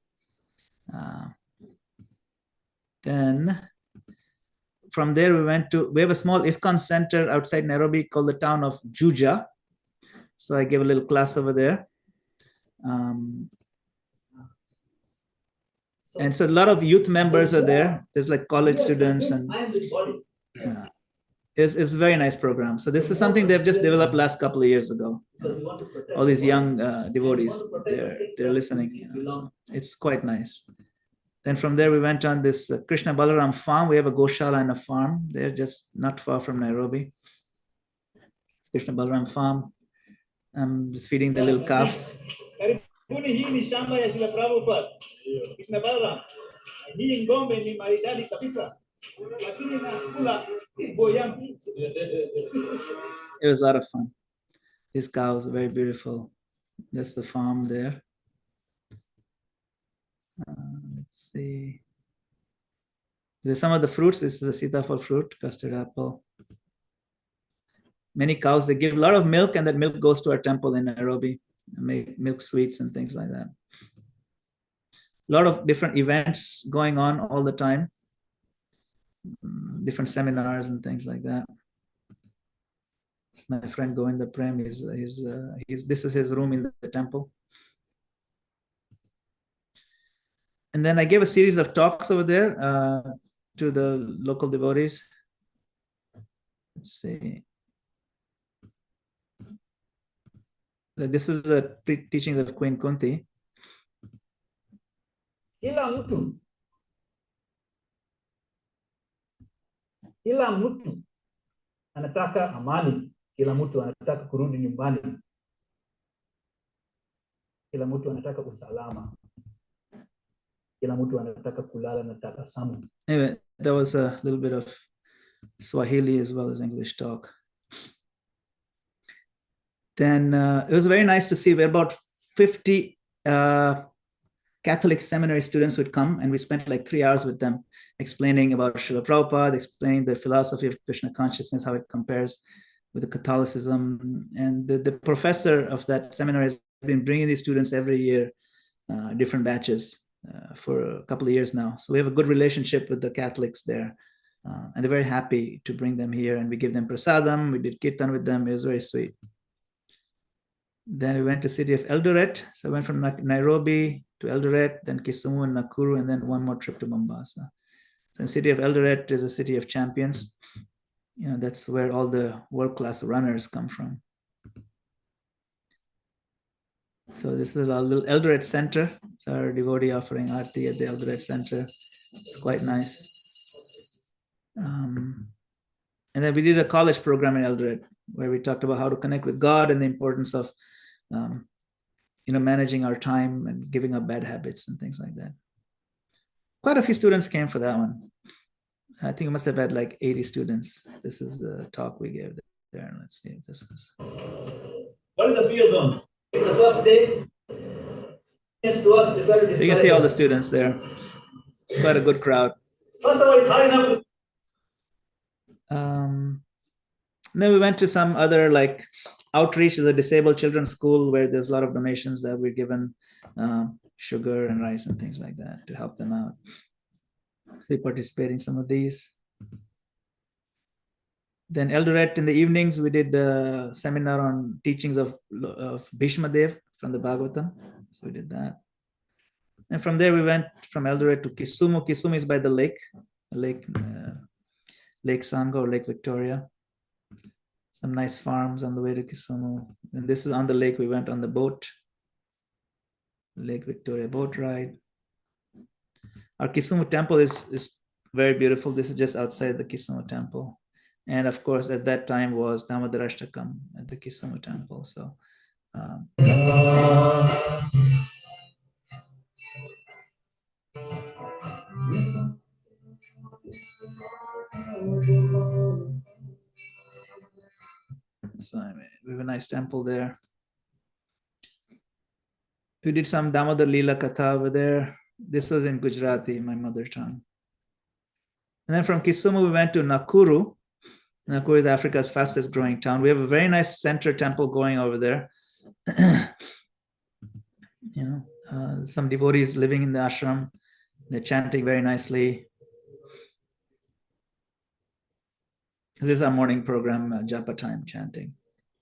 Then from there, we have a small ISKCON center outside Nairobi called the town of Juja. So I gave a little class over there. And so a lot of youth members are there. There's like college students, and it's a very nice program. So this is something they've just developed last couple of years ago. All these young devotees, they're listening. So it's quite nice. Then from there, we went on this Krishna Balaram farm. We have a Goshala and a farm. They're just not far from Nairobi. It's Krishna Balaram farm. I'm just feeding the little calves. Hii ni shamba ya Srila Prabhupada. Krishna Balaram. Hii ngombe ni maridadi kabisa. Lakini nakula boyam. It was a lot of fun. These cows are very beautiful. That's the farm there. Let's see. There's some of the fruits. This is a sitafal fruit, custard apple. Many cows, they give a lot of milk, and that milk goes to our temple in Nairobi. Make milk sweets and things like that. A lot of different events going on all the time, different seminars and things like that. It's my friend Govinda Prem. This is his room in the temple. And then I gave a series of talks over there to the local devotees. Let's see. This is the teaching of Queen Kunti. Kila mtu anataka amani, kila mtu anataka kurudi nyumbani, kila mtu anataka usalama, kila mtu anataka kulala na tabasamu. Anyway, that was a little bit of Swahili as well as English talk. Then it was very nice to see about 50 Catholic seminary students would come, and we spent like 3 hours with them explaining about Srila Prabhupada, explaining the philosophy of Krishna consciousness, how it compares with the Catholicism. And the professor of that seminary has been bringing these students every year, different batches for a couple of years now. So we have a good relationship with the Catholics there. And they're very happy to bring them here, and we give them prasadam. We did kirtan with them. It was very sweet. Then we went to city of Eldoret. So I went from Nairobi to Eldoret, then Kisumu and Nakuru, and then one more trip to Mombasa. So the city of Eldoret is a city of champions. You know, that's where all the world-class runners come from. So this is our little Eldoret Center. It's our devotee offering Aarti at the Eldoret Center. It's quite nice. And then we did a college program in Eldoret where we talked about how to connect with God and the importance of managing our time and giving up bad habits and things like that. Quite a few students came for that one. I think we must have had like 80 students. This is the talk we gave there. Let's see if this is. What is the fear zone? It's the first day. You can see all the students there. It's quite a good crowd. First of all, it's high enough. Then we went to some other like outreach to the disabled children's school where there's a lot of donations that we're given, sugar and rice and things like that to help them out. So we participate in some of these. Then Eldoret in the evenings, we did a seminar on teachings of Bhishma Dev from the Bhagavatam. So we did that. And from there, we went from Eldoret to Kisumu. Kisumu is by the lake, Lake Sangha or Lake Victoria. Some nice farms on the way to Kisumu. And this is on the lake. We went on the boat, Lake Victoria boat ride. Our Kisumu temple is very beautiful. This is just outside the Kisumu temple. And of course, at that time was Damodarashtakam at the Kisumu temple. So we have a nice temple there. We did some Damodar Leela Katha over there. This was in Gujarati, my mother tongue. And then from Kisumu, we went to Nakuru. Nakuru is Africa's fastest growing town. We have a very nice center temple going over there. Some devotees living in the ashram. They're chanting very nicely. This is our morning program, Japa time chanting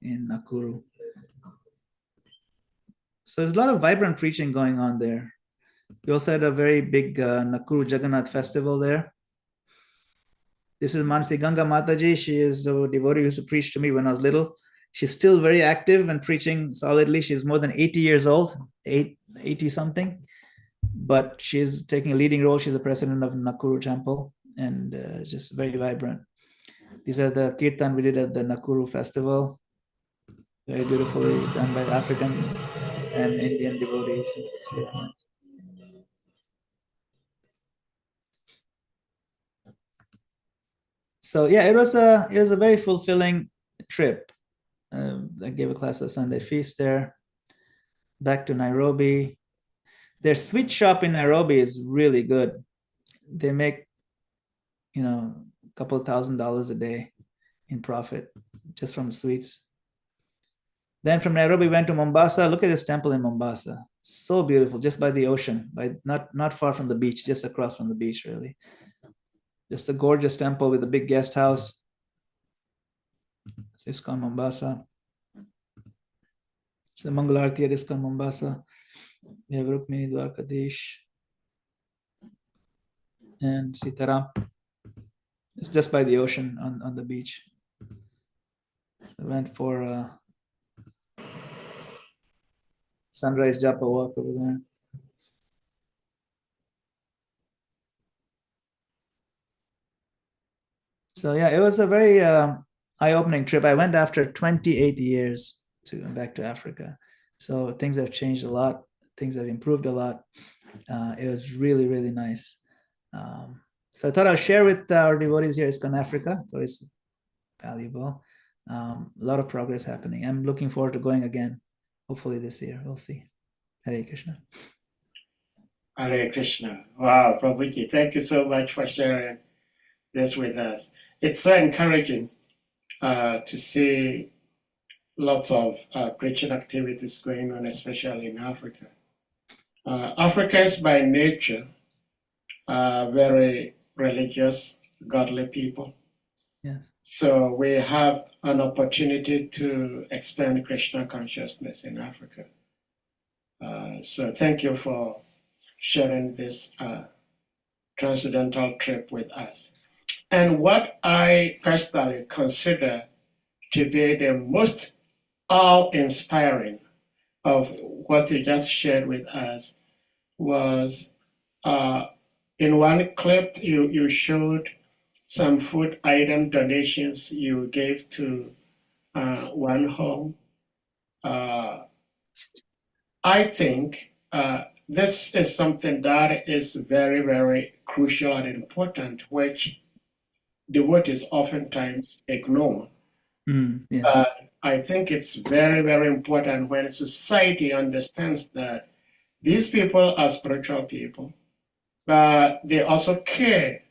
in Nakuru. So there's a lot of vibrant preaching going on there. We also had a very big Nakuru Jagannath festival there. This is Mansi Ganga Mataji. She is the devotee who used to preach to me when I was little. She's still very active and preaching solidly. She's more than 80 years old, 80 something. But she's taking a leading role. She's the president of Nakuru Temple and just very vibrant. These are the kirtan we did at the Nakuru festival. Very beautifully done by African and Indian devotees. So yeah, it was a very fulfilling trip. I gave a class at Sunday feast there. Back to Nairobi. Their sweet shop in Nairobi is really good. They make, a couple $1,000s a day in profit just from sweets. Then from Nairobi, we went to Mombasa. Look at this temple in Mombasa. So beautiful, just by the ocean, not far from the beach, just across from the beach, really. Just a gorgeous temple with a big guest house. ISKCON Mombasa. It's a Mangalarti at ISKCON Mombasa. We have Rukmini Dwarkadish and Sitaram. It's just by the ocean on the beach. I went for sunrise japa walk over there. So yeah, it was a very eye-opening trip. I went after 28 years back to Africa. So things have changed a lot. Things have improved a lot. It was really, really nice. So I thought I'll share with our devotees here ISKCON Africa. So it's valuable. A lot of progress happening. I'm looking forward to going again. Hopefully this year. We'll see. Hare Krishna. Hare Krishna. Wow, Prabhuji, thank you so much for sharing this with us. It's so encouraging to see lots of preaching activities going on, especially in Africa. Africans by nature are very religious, godly people. Yes. So we have an opportunity to expand Krishna consciousness in Africa. So thank you for sharing this transcendental trip with us. And what I personally consider to be the most awe-inspiring of what you just shared with us was in one clip you showed some food item donations you gave to one home. I think this is something that is very, very crucial and important, which devotees oftentimes ignore. Yes. I think it's very, very important when society understands that these people are spiritual people, but they also care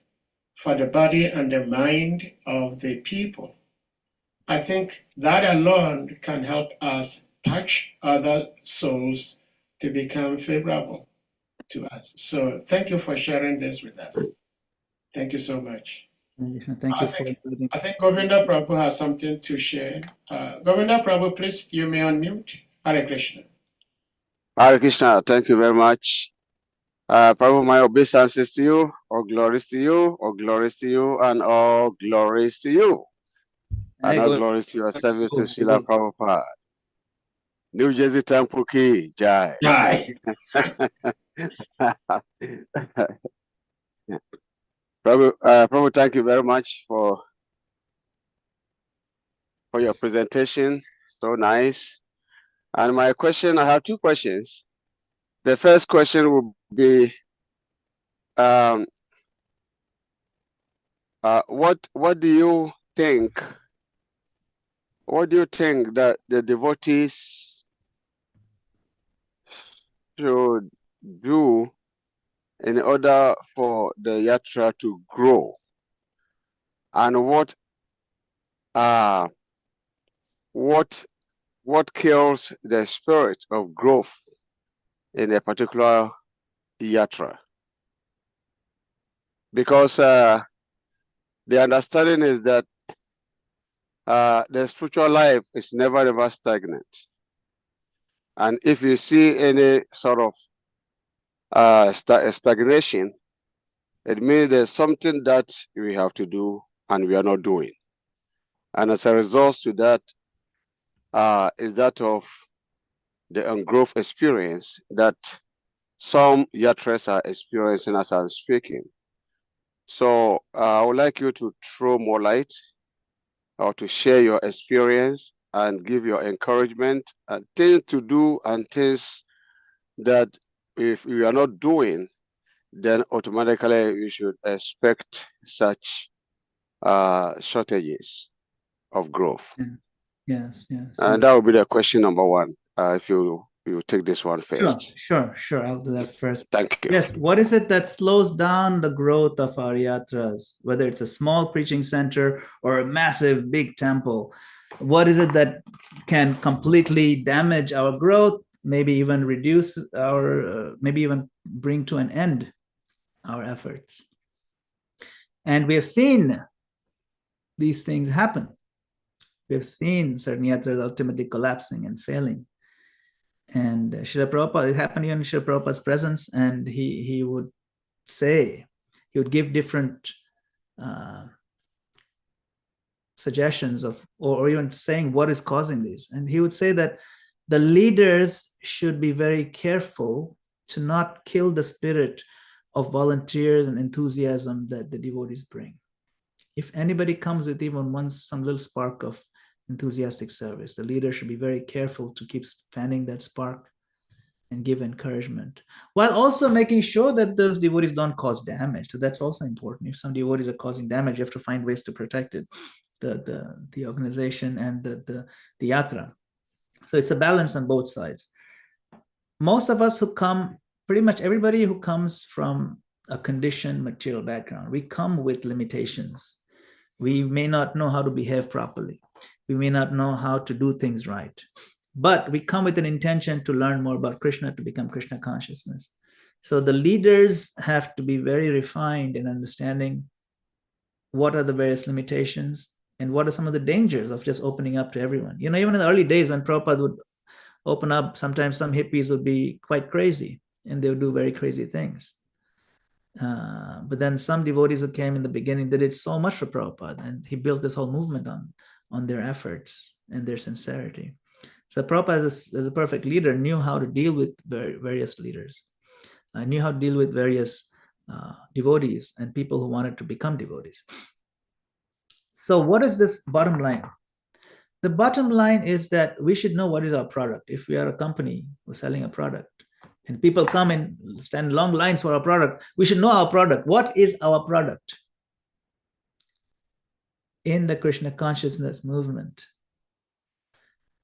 for the body and the mind of the people. I think that alone can help us touch other souls to become favorable to us. So thank you for sharing this with us. Thank you so much. Thank you for inviting. I think Govinda Prabhu has something to share. Govinda Prabhu, please, you may unmute. Hare Krishna. Hare Krishna, thank you very much. Prabhu, my obeisances to you, all glories to you, all glories to you, and all glories to you. And all glories to your service to Srila Prabhupada. New Jersey Temple Key, Jai. Jai. Prabhu, thank you very much for your presentation. So nice. And my question, I have two questions. The first question will be, what do you think? What do you think that the devotees should do in order for the yatra to grow? And what kills the spirit of growth in a particular yatra? Because the understanding is that the spiritual life is never stagnant. And if you see any sort of stagnation, it means there's something that we have to do and we are not doing. And as a result to that is that of the growth experience that some yatras are experiencing as I'm speaking. So I would like you to throw more light or to share your experience and give your encouragement and things to do and things that if we are not doing, then automatically we should expect such shortages of growth. Yes. And that will be the question number one. If you take this one first. Sure. I'll do that first. Thank you. Yes. What is it that slows down the growth of our yatras? Whether it's a small preaching center or a massive big temple, What is it that can completely damage our growth, maybe even reduce our, maybe even bring to an end our efforts? And we have seen these things happen. We have seen certain yatras ultimately collapsing and failing. And Srila Prabhupada, it happened in Srila Prabhupada's presence, and he would say, he would give different suggestions of, or even saying what is causing these. And he would say that the leaders should be very careful to not kill the spirit of volunteers and enthusiasm that the devotees bring. If anybody comes with even some little spark of enthusiastic service, the leader should be very careful to keep fanning that spark and give encouragement, while also making sure that those devotees don't cause damage. So that's also important. If some devotees are causing damage, you have to find ways to protect it, the organization and the yatra. So it's a balance on both sides. Most of us who come, pretty much everybody who comes from a conditioned material background, we come with limitations. We may not know how to behave properly. We may not know how to do things right. But we come with an intention to learn more about Krishna, to become Krishna consciousness. So the leaders have to be very refined in understanding what are the various limitations and what are some of the dangers of just opening up to everyone. You know, even in the early days when Prabhupada would open up, sometimes some hippies would be quite crazy and they would do very crazy things. But then some devotees who came in the beginning, they did so much for Prabhupada, and he built this whole movement on their efforts and their sincerity. So Prabhupada, as a perfect leader, knew how to deal with various leaders, knew how to deal with various devotees and people who wanted to become devotees. So what is this bottom line? The bottom line is that we should know what is our product. If we are a company, we're selling a product, and people come and stand long lines for our product, we should know our product. What is our product? In the Krishna consciousness movement,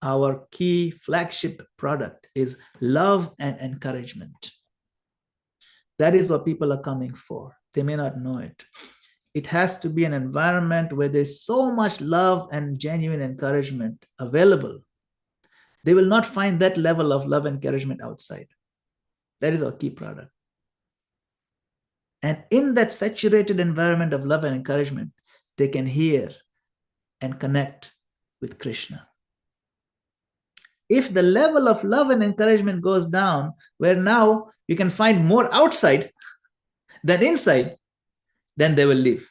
our key flagship product is love and encouragement. That is what people are coming for. They may not know it. It has to be an environment where there's so much love and genuine encouragement available. They will not find that level of love and encouragement outside. That is our key product. And in that saturated environment of love and encouragement, they can hear and connect with Krishna. If the level of love and encouragement goes down, where now you can find more outside than inside, then they will leave.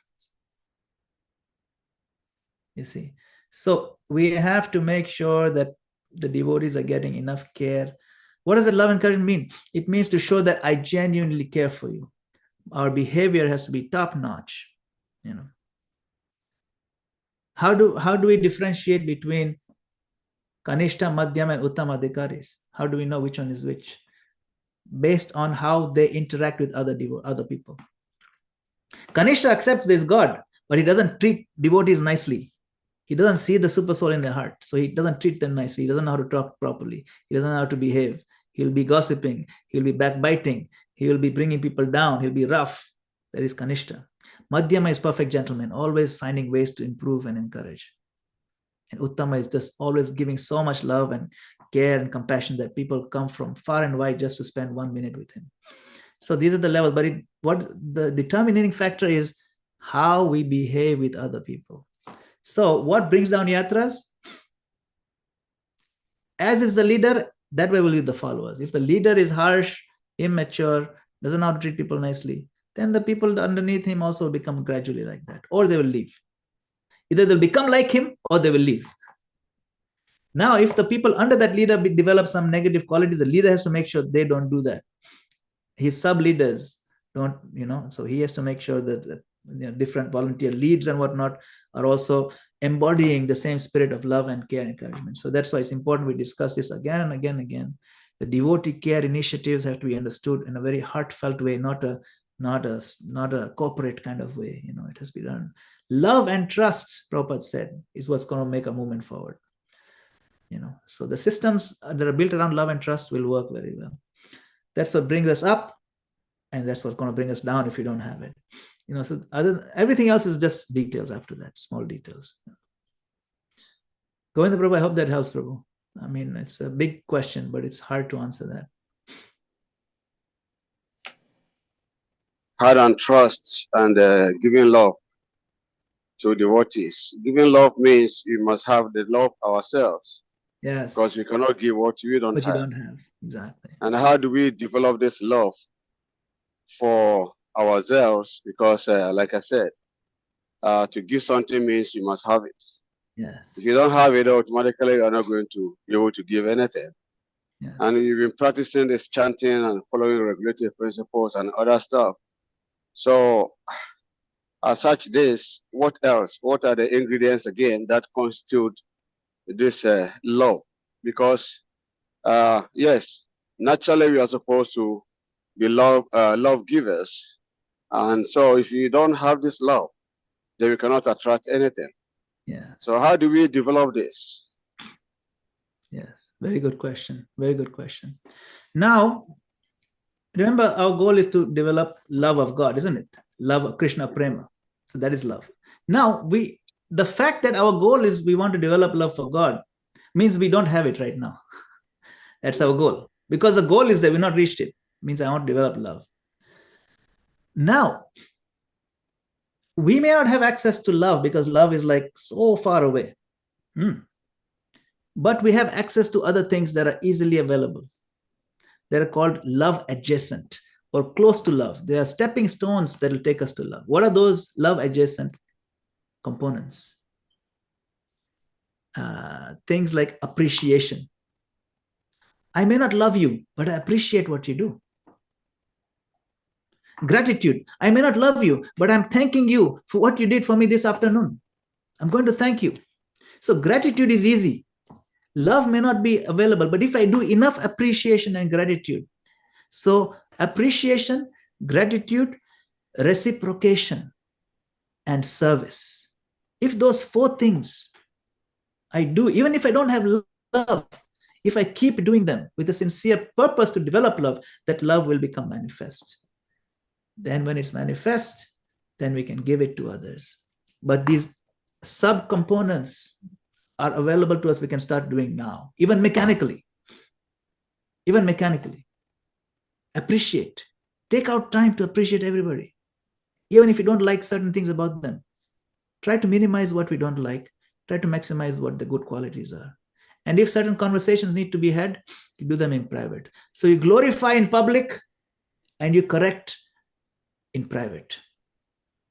You see, so we have to make sure that the devotees are getting enough care. What does the love and encouragement mean? It means to show that I genuinely care for you. Our behavior has to be top notch. You know, how do we differentiate between Kanishta, Madhyam, and Uttam Adhikaris? How do we know which one is which? Based on how they interact with other people. Kanishta accepts this God, but he doesn't treat devotees nicely. He doesn't see the super soul in their heart, so he doesn't treat them nicely. He doesn't know how to talk properly. He doesn't know how to behave. He'll be gossiping. He'll be backbiting. He will be bringing people down. He'll be rough. That is Kanishta. Madhyama is perfect gentleman, always finding ways to improve and encourage. And Uttama is just always giving so much love and care and compassion that people come from far and wide just to spend 1 minute with him. So these are the levels, but what the determining factor is how we behave with other people. So what brings down yatras? As is the leader, that way will be the followers. If the leader is harsh, immature, doesn't know how to treat people nicely, then the people underneath him also will become gradually like that, or they will leave. Either they'll become like him or they will leave. Now, if the people under that leader develop some negative qualities, the leader has to make sure they don't do that. His sub-leaders don't, so he has to make sure that different volunteer leads and whatnot are also embodying the same spirit of love and care and encouragement. So that's why it's important we discuss this again and again and again. The devotee care initiatives have to be understood in a very heartfelt way, not a corporate kind of way. It has to be done. Love and trust, Prabhupada said, is what's going to make a movement forward. So the systems that are built around love and trust will work very well. That's what brings us up, and that's what's going to bring us down if we don't have it. So everything else is just details after that, small details. Govinda Prabhu, I hope that helps, Prabhu. I mean, it's a big question, but it's hard to answer that. Heart and trust and giving love to devotees. Giving love means we must have the love ourselves, Yes. because we cannot give what we don't But have. you don't have. Exactly. And how do we develop this love for ourselves? Because, like I said, to give something means you must have it. Yes. If you don't have it, automatically you're not going to be able to give anything. Yes. And you've been practicing this chanting and following regulatory principles and other stuff. So, as such, this, what else? What are the ingredients again that constitute this love? Because, yes, naturally we are supposed to be love givers, and so if you don't have this love, then you cannot attract anything. Yes. So how do we develop this? Yes. Very good question. Very good question. Now, remember, our goal is to develop love of God, isn't it? Love of Krishna Prema. So that is love. Now, the fact that our goal is we want to develop love for God means we don't have it right now. That's our goal. Because the goal is that we've not reached it. Means I want to develop love. Now, we may not have access to love because love is like so far away. But we have access to other things that are easily available. They're called love adjacent or close to love. They are stepping stones that will take us to love. What are those love adjacent components? Things like appreciation. I may not love you, but I appreciate what you do. Gratitude. I may not love you, but I'm thanking you for what you did for me this afternoon. I'm going to thank you. So gratitude is easy. Love may not be available, but if I do enough appreciation and gratitude, so appreciation, gratitude, reciprocation, and service. If those four things I do, even if I don't have love, if I keep doing them with a sincere purpose to develop love, that love will become manifest. Then when it's manifest, then we can give it to others. But these sub-components are available to us, we can start doing now, even mechanically. Even mechanically. Appreciate. Take out time to appreciate everybody. Even if you don't like certain things about them, try to minimize what we don't like. Try to maximize what the good qualities are. And if certain conversations need to be had, you do them in private. So you glorify in public and you correct in private.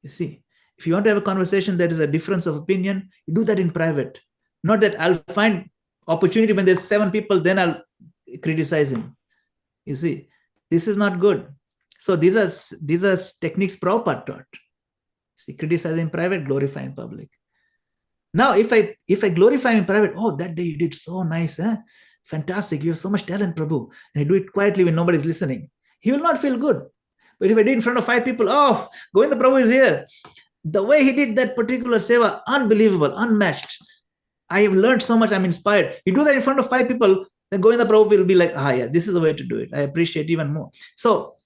You see, if you want to have a conversation that is a difference of opinion, you do that in private. Not that I'll find opportunity when there's 7 people, then I'll criticize him. You see, this is not good. So these are techniques Prabhupada taught. See, criticize in private, glorify in public. Now, if I glorify in private, oh, that day you did so nice, fantastic, you have so much talent, Prabhu, and I do it quietly when nobody's listening, he will not feel good. But if I do it in front of 5 people, oh, Govinda Prabhu is here. The way he did that particular seva, unbelievable, unmatched. I have learned so much, I'm inspired. You do that in front of 5 people, then Govinda Prabhu will be like, yeah, this is the way to do it. I appreciate even more. So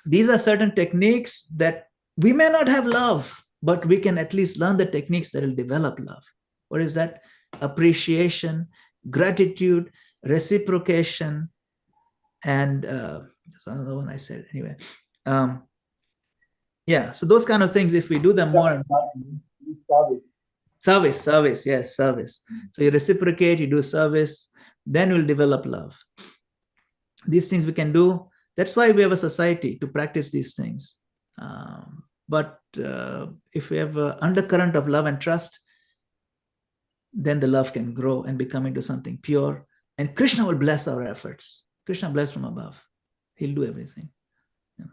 these are certain techniques that we may not have love, but we can at least learn the techniques that will develop love. What is that? Appreciation, gratitude, reciprocation, and that's another one I said anyway. Yeah, so those kind of things, if we do them more. Service, yes, service. So you reciprocate, you do service, then you'll develop love. These things we can do. That's why we have a society to practice these things. But if we have an undercurrent of love and trust, then the love can grow and become into something pure. And Krishna will bless our efforts. Krishna bless from above. He'll do everything. Yeah.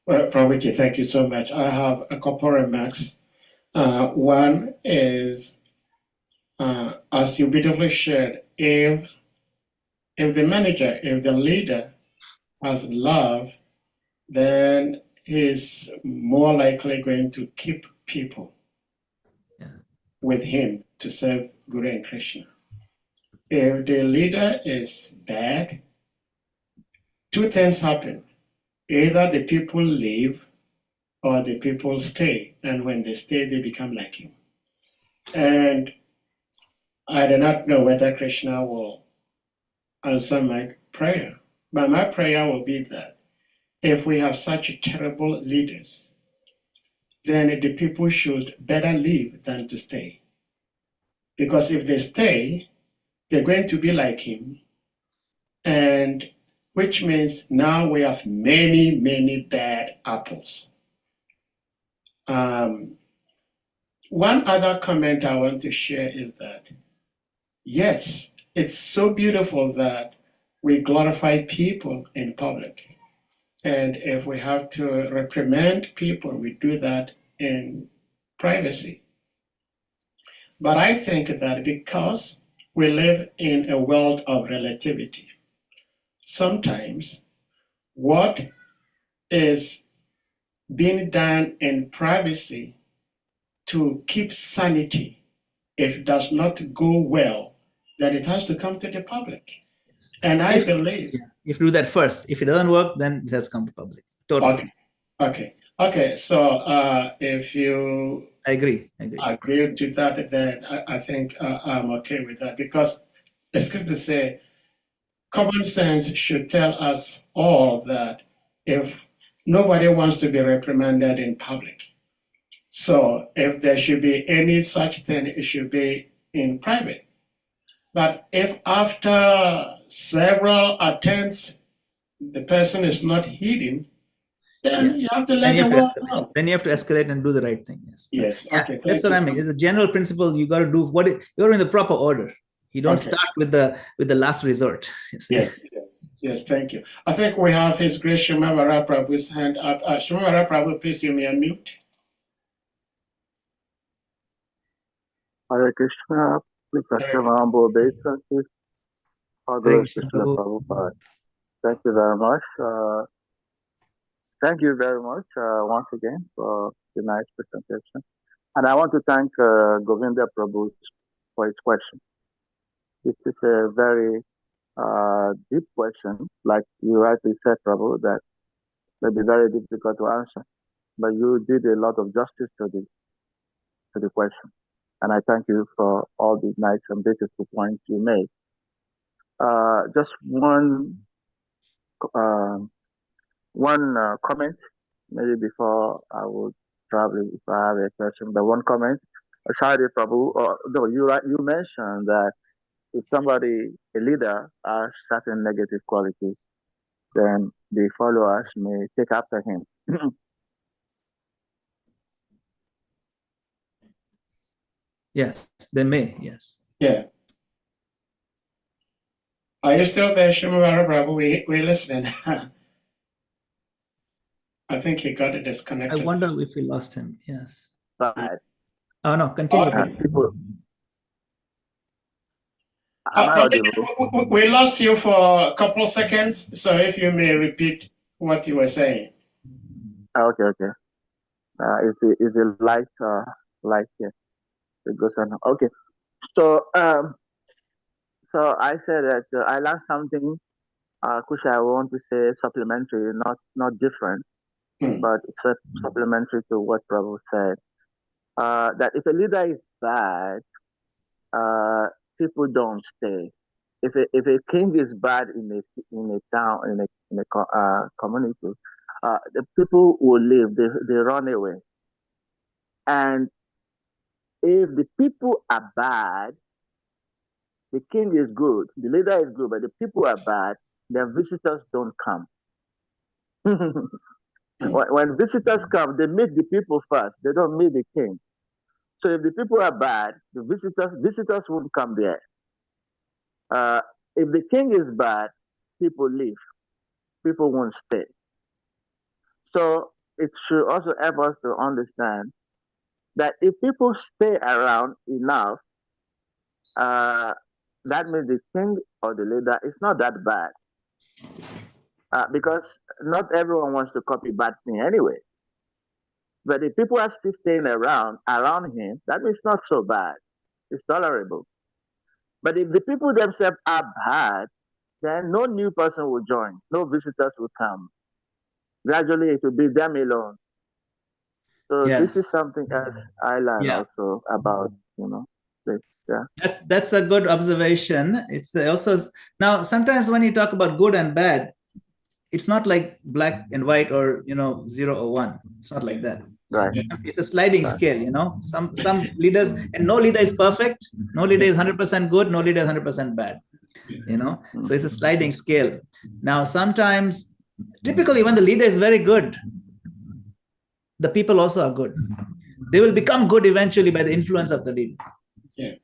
Well, Prabhuji, thank you so much. I have a couple remarks. One is, as you beautifully shared, if the manager, if the leader has love, then he's more likely going to keep people with him to serve Guru and Krishna. If the leader is bad, 2 things happen. Either the people leave or the people stay, and when they stay, they become like him. And I do not know whether Krishna will answer my prayer. But my prayer will be that if we have such terrible leaders, then the people should better leave than to stay. Because if they stay, they're going to be like him, and which means now we have many, many bad apples. One other comment I want to share is that, yes, it's so beautiful that we glorify people in public. And if we have to reprimand people, we do that in privacy. But I think that because we live in a world of relativity, sometimes what is being done in privacy to keep sanity, if it does not go well, then it has to come to the public. And I believe... Yeah, if you do that first. If it doesn't work, then it has to come to public. Totally. Okay. So if you... I agree. Agree to that, then I think I'm okay with that, because it's good to say common sense should tell us all that if nobody wants to be reprimanded in public, so if there should be any such thing, it should be in private. But if after several attempts the person is not heeding, then you have to let them know. Then you have to escalate and do the right thing. Yes. Okay. That's what I mean. It's a general principle. You got to do you're in the proper order. You don't start with the last resort. Yes. Thank you. I think we have His Grace Shrimad Prabhu's hand up. Shrimad Prabhu, please, you may unmute. Hare Krishna, please accept my humble obeisances. Prabhupada. Thank you very much. Thank you very much once again for the nice presentation. And I want to thank Govinda Prabhu for his question. This is a very deep question, like you rightly said, Prabhu, that may be very difficult to answer. But you did a lot of justice to the question. And I thank you for all the nice and beautiful points you made. Just one comment, maybe before I would probably, if I have a question, but one comment. Shari Prabhu, you mentioned that if somebody, a leader, has certain negative qualities, then the followers may take after him. Yes, they may, yes. Yeah. Are you still there, Shrimad Prabhu? We're listening. I think he got disconnected. I wonder if we lost him, yes. Right. Oh, no, continue. We lost you for a couple of seconds, so if you may repeat what you were saying. Okay. Is it light here? It goes on. Okay. So I said that I learned something, which I want to say supplementary, not different, but it's supplementary to what Prabhu said. That if a leader is bad, people don't stay. If a king is bad in a town, in a community, the people will leave. They run away. And if the people are bad, the king is good, the leader is good, but the people are bad, then visitors don't come. When visitors come, they meet the people first. They don't meet the king. So if the people are bad, the visitors won't come there. If the king is bad, people leave. People won't stay. So it should also help us to understand that if people stay around enough, that means the king or the leader is not that bad. Because not everyone wants to copy bad thing anyway. But if people are still staying around him, that means not so bad. It's tolerable. But if the people themselves are bad, then no new person will join. No visitors will come. Gradually, it will be them alone. So this is something else I learned also about you know, please. Yeah. That's a good observation. It's also now sometimes when you talk about good and bad, it's not like black and white or 0 or 1. It's not like that. Right. It's a sliding scale. Some leaders, and no leader is perfect. No leader is 100% good. No leader is 100% bad. So it's a sliding scale. Now sometimes, typically when the leader is very good, the people also are good. They will become good eventually by the influence of the leader. Yeah.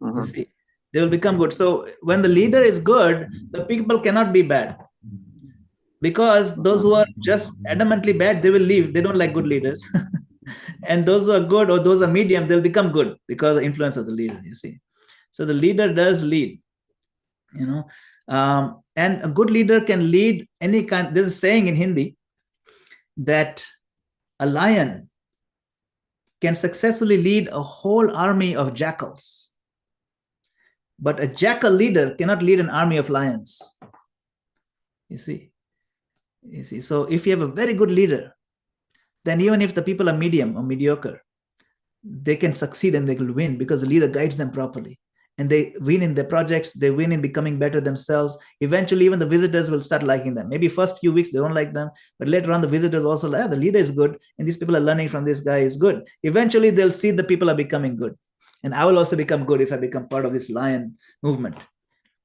You see, they will become good. So when the leader is good, the people cannot be bad, because those who are just adamantly bad, they will leave. They don't like good leaders. And those who are good, or those are medium, they'll become good because of the influence of the leader. You see, so the leader does lead. And a good leader can lead any kind. There's a saying in Hindi that a lion can successfully lead a whole army of jackals, but a jackal leader cannot lead an army of lions. You see, so if you have a very good leader, then even if the people are medium or mediocre, they can succeed and they will win because the leader guides them properly. And they win in their projects, they win in becoming better themselves. Eventually, even the visitors will start liking them. Maybe first few weeks, they don't like them, but later on, the visitors also like, the leader is good, and these people are learning from this guy is good. Eventually, they'll see the people are becoming good. And I will also become good if I become part of this lion movement.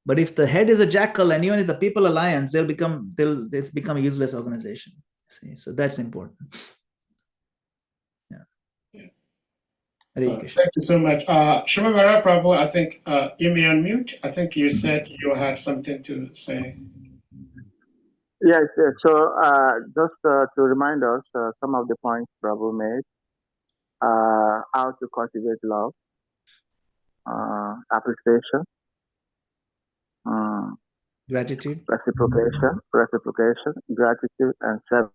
But if the head is a jackal, and even if the people are lions, it's become a useless organization. See? So that's important. Thank you so much. Shrimad Prabhu, I think you may unmute. I think you said you had something to say. Yes. So just to remind us some of the points Prabhu made, how to cultivate love, appreciation, Gratitude, reciprocation, gratitude, and service.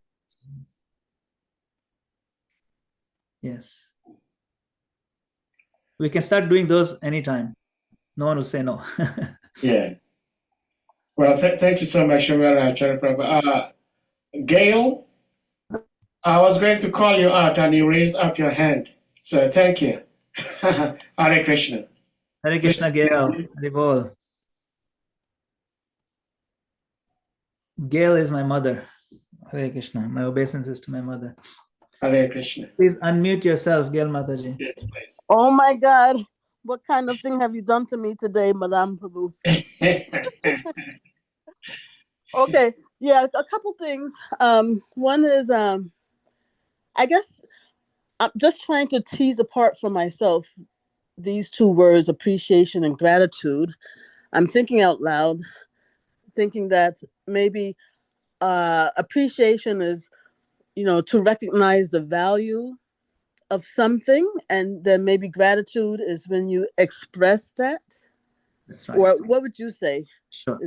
yes. We can start doing those anytime. No one will say no. Yeah. Well, thank you so much, Shrimad Prabhu. Gail, I was going to call you out and you raised up your hand. So thank you. Hare Krishna. Hare Krishna, Gail. Hare Bol. Gail is my mother. Hare Krishna. My obeisance is to my mother. Hare Krishna. Please unmute yourself, Gail Mataji. Yes, please. Oh my God. What kind of thing have you done to me today, Madame Prabhu? Okay. Yeah, a couple things. One is, I guess I'm just trying to tease apart from myself these two words, appreciation and gratitude. I'm thinking out loud, thinking that maybe appreciation is, to recognize the value of something, and then maybe gratitude is when you express that. That's right. Or what would you say? Sure.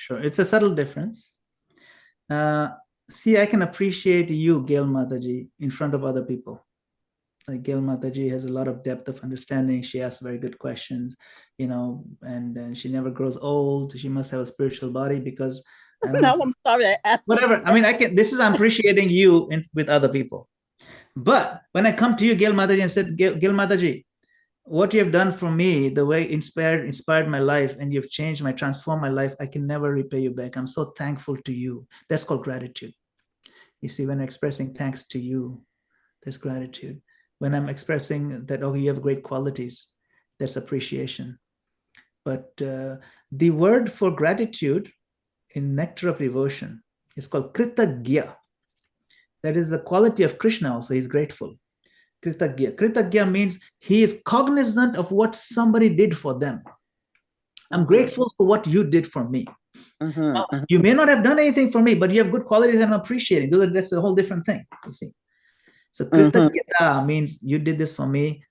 It's a subtle difference. See, I can appreciate you, Gail Mataji, in front of other people. Like Gail Mataji has a lot of depth of understanding. She asks very good questions, and she never grows old. She must have a spiritual body because No, I'm sorry, I asked. Whatever. I mean, I'm appreciating you with other people. But when I come to you, Gail Mataji, and said, Gail Mataji, what you have done for me, the way inspired my life, and you've transformed my life, I can never repay you back. I'm so thankful to you. That's called gratitude. You see, when I'm expressing thanks to you, there's gratitude. When I'm expressing that, you have great qualities, that's appreciation. But the word for gratitude in Nectar of Devotion is called Kritagya. That is the quality of Krishna also. He's grateful. Kritagya. Kritagya means he is cognizant of what somebody did for them. I'm grateful for what you did for me. Now, you may not have done anything for me, but you have good qualities and I'm appreciating. That's a whole different thing, you see. So Kritagya means you did this for me.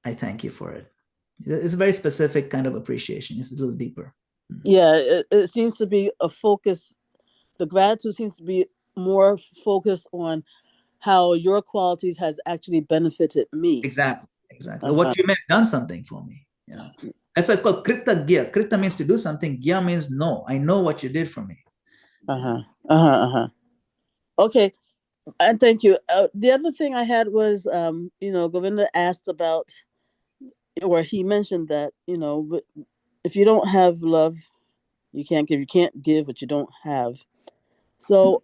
I thank you for it. It's a very specific kind of appreciation. It's a little deeper. Yeah, it seems to be a focus. The gratitude seems to be more focused on how your qualities has actually benefited me. Exactly. What you may have done something for me. Yeah. That's why it's called Kritagya. Krita means to do something. Gya means know. I know what you did for me. Okay. And thank you. The other thing I had was, Govinda asked about or he mentioned that, you know, if you don't have love, you can't give. You can't give what you don't have. So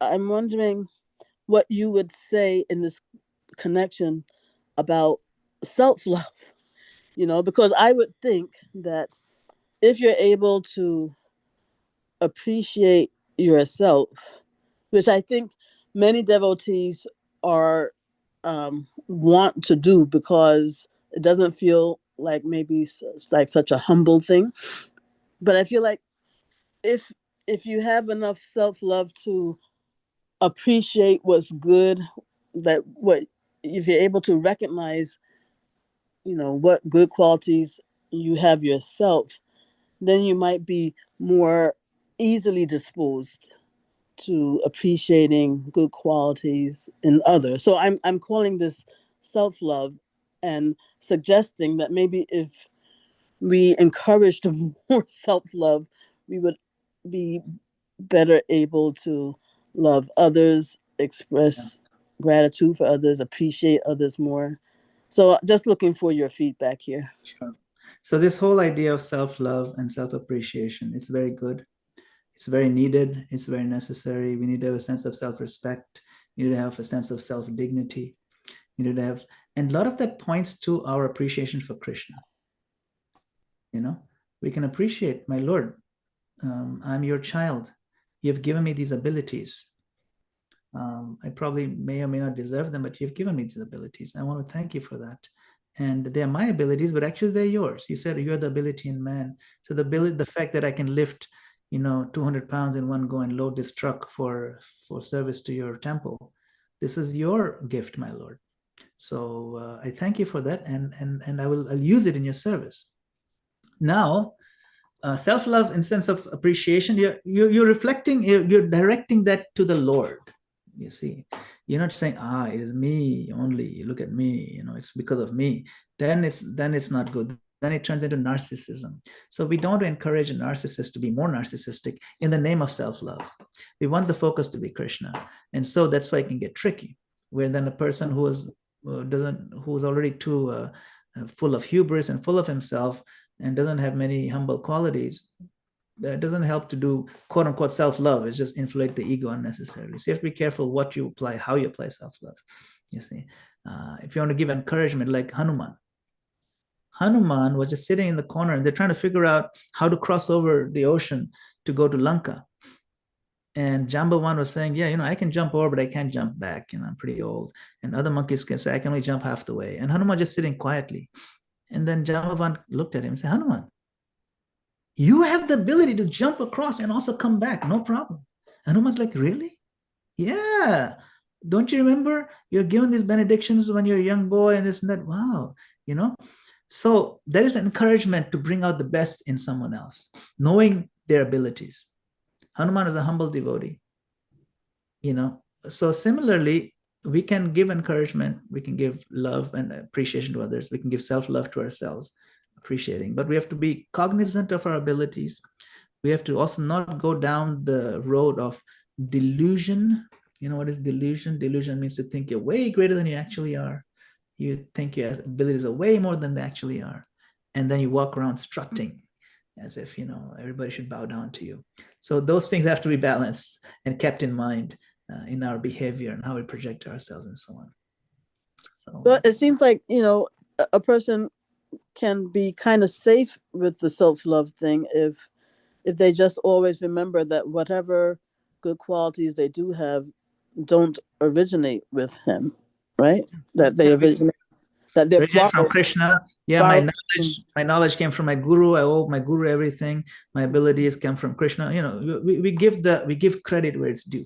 I'm wondering what you would say in this connection about self-love, you know, because I would think that if you're able to appreciate yourself, which I think many devotees are want to do, because it doesn't feel like maybe like such a humble thing. But I feel like if if you have enough self-love to appreciate what's good, that what if you're able to recognize, you know, what good qualities you have yourself, then you might be more easily disposed to appreciating good qualities in others. So I'm calling this self-love, and suggesting that maybe if we encouraged more self-love, we would be better able to love others, express gratitude for others, appreciate others more. So just looking for your feedback here. Sure. So this whole idea of self-love and self-appreciation is very good. It's very needed. It's very necessary. We need to have a sense of self-respect. We need to have a sense of self-dignity. We need to have, and a lot of that points to our appreciation for Krishna. You know, we can appreciate, my Lord, I'm your child. You've given me these abilities. I probably may or may not deserve them, but you've given me these abilities. I want to thank you for that. And they're my abilities, but actually they're yours. You said you're the ability in man. So the fact that I can lift, 200 pounds in one go and load this truck for service to your temple, this is your gift, my Lord. So I thank you for that, and I'll use it in your service. Now, self-love in sense of appreciation, you're reflecting, you're directing that to the Lord. You see, you're not saying, it is me only, look at me, it's because of me. Then it's not good. Then it turns into narcissism. So we don't encourage a narcissist to be more narcissistic in the name of self-love. We want the focus to be Krishna. And so that's why it can get tricky, where then a person who's already too full of hubris and full of himself and doesn't have many humble qualities, that doesn't help to do quote unquote self-love. It's just inflate the ego unnecessarily. So you have to be careful what you apply, how you apply self-love. You see, if you want to give encouragement, like Hanuman was just sitting in the corner, and they're trying to figure out how to cross over the ocean to go to Lanka. And Jambavan was saying, I can jump over, but I can't jump back. I'm pretty old. And other monkeys can say, I can only jump half the way. And Hanuman just sitting quietly. And then Jambavan looked at him and said, Hanuman, you have the ability to jump across and also come back, no problem. And Hanuman's like, really? Yeah. Don't you remember? You're given these benedictions when you're a young boy and this and that. Wow. So there is an encouragement to bring out the best in someone else, knowing their abilities. Hanuman is a humble devotee. So similarly, we can give encouragement, we can give love and appreciation to others, we can give self-love to ourselves, appreciating, but we have to be cognizant of our abilities. We have to also not go down the road of delusion. What is delusion? Delusion means to think you're way greater than you actually are. You think your abilities are way more than they actually are. And then you walk around strutting as if, everybody should bow down to you. So those things have to be balanced and kept in mind in our behavior and how we project ourselves and so on. So it seems like, a person can be kind of safe with the self-love thing if they just always remember that whatever good qualities they do have don't originate with him, right? That they originate, that they're borrowed from Krishna. My knowledge came from my guru. I owe my guru everything. My abilities come from Krishna. We give credit where it's due.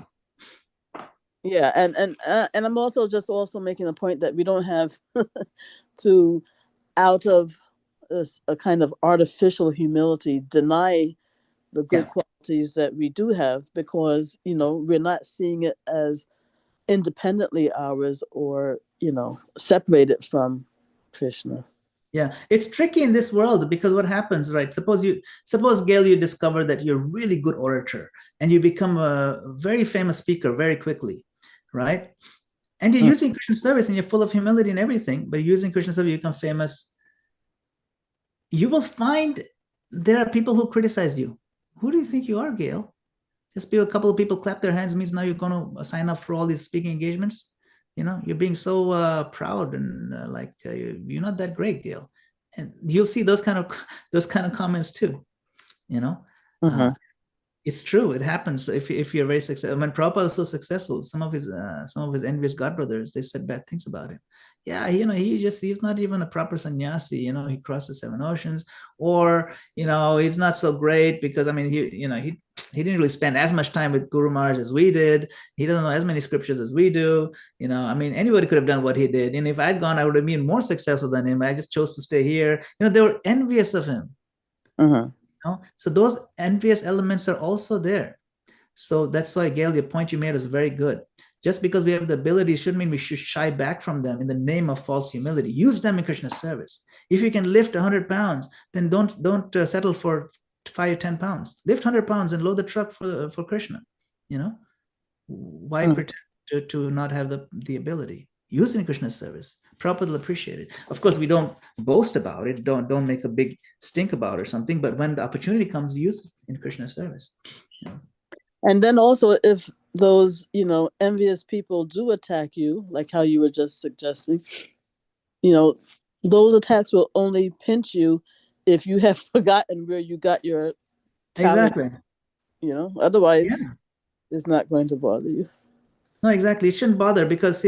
Yeah, and I'm also making the point that we don't have to, out of a kind of artificial humility, deny the good qualities that we do have, because we're not seeing it as independently ours or separated from Krishna. Yeah, it's tricky in this world, because what happens, right? Suppose Gail, you discover that you're a really good orator and you become a very famous speaker very quickly, right? And you're using Krishna service and you're full of humility and everything, but using Krishna service, you become famous. You will find there are people who criticize you. Who do you think you are, Gail? Just a couple of people clap their hands means now you're going to sign up for all these speaking engagements. You're being so proud and you're not that great, Gail. And you'll see those kind of comments too. It's true. It happens if you're very successful. When Prabhupada was so successful, some of his envious godbrothers, they said bad things about him. Yeah, he's not even a proper sannyasi. He crossed the 7 oceans, or he's not so great because he didn't really spend as much time with Guru Maharaj as we did. He doesn't know as many scriptures as we do. Anybody could have done what he did. And if I'd gone, I would have been more successful than him. I just chose to stay here. They were envious of him. So those envious elements are also there. So that's why, Gail, the point you made is very good. Just because we have the ability shouldn't mean we should shy back from them in the name of false humility. Use them in Krishna's service. If you can lift 100 pounds, then don't settle for 5 or 10 pounds. Lift 100 pounds and load the truck for Krishna. Why pretend to not have the ability? Use it in Krishna's service. Prabhupada will appreciate it. Of course, we don't boast about it. Don't make a big stink about it or something. But when the opportunity comes, use it in Krishna's service. And then also, if those envious people do attack you, like how you were just suggesting, those attacks will only pinch you if you have forgotten where you got your talent. Exactly. Otherwise, it's not going to bother you. No, exactly. It shouldn't bother because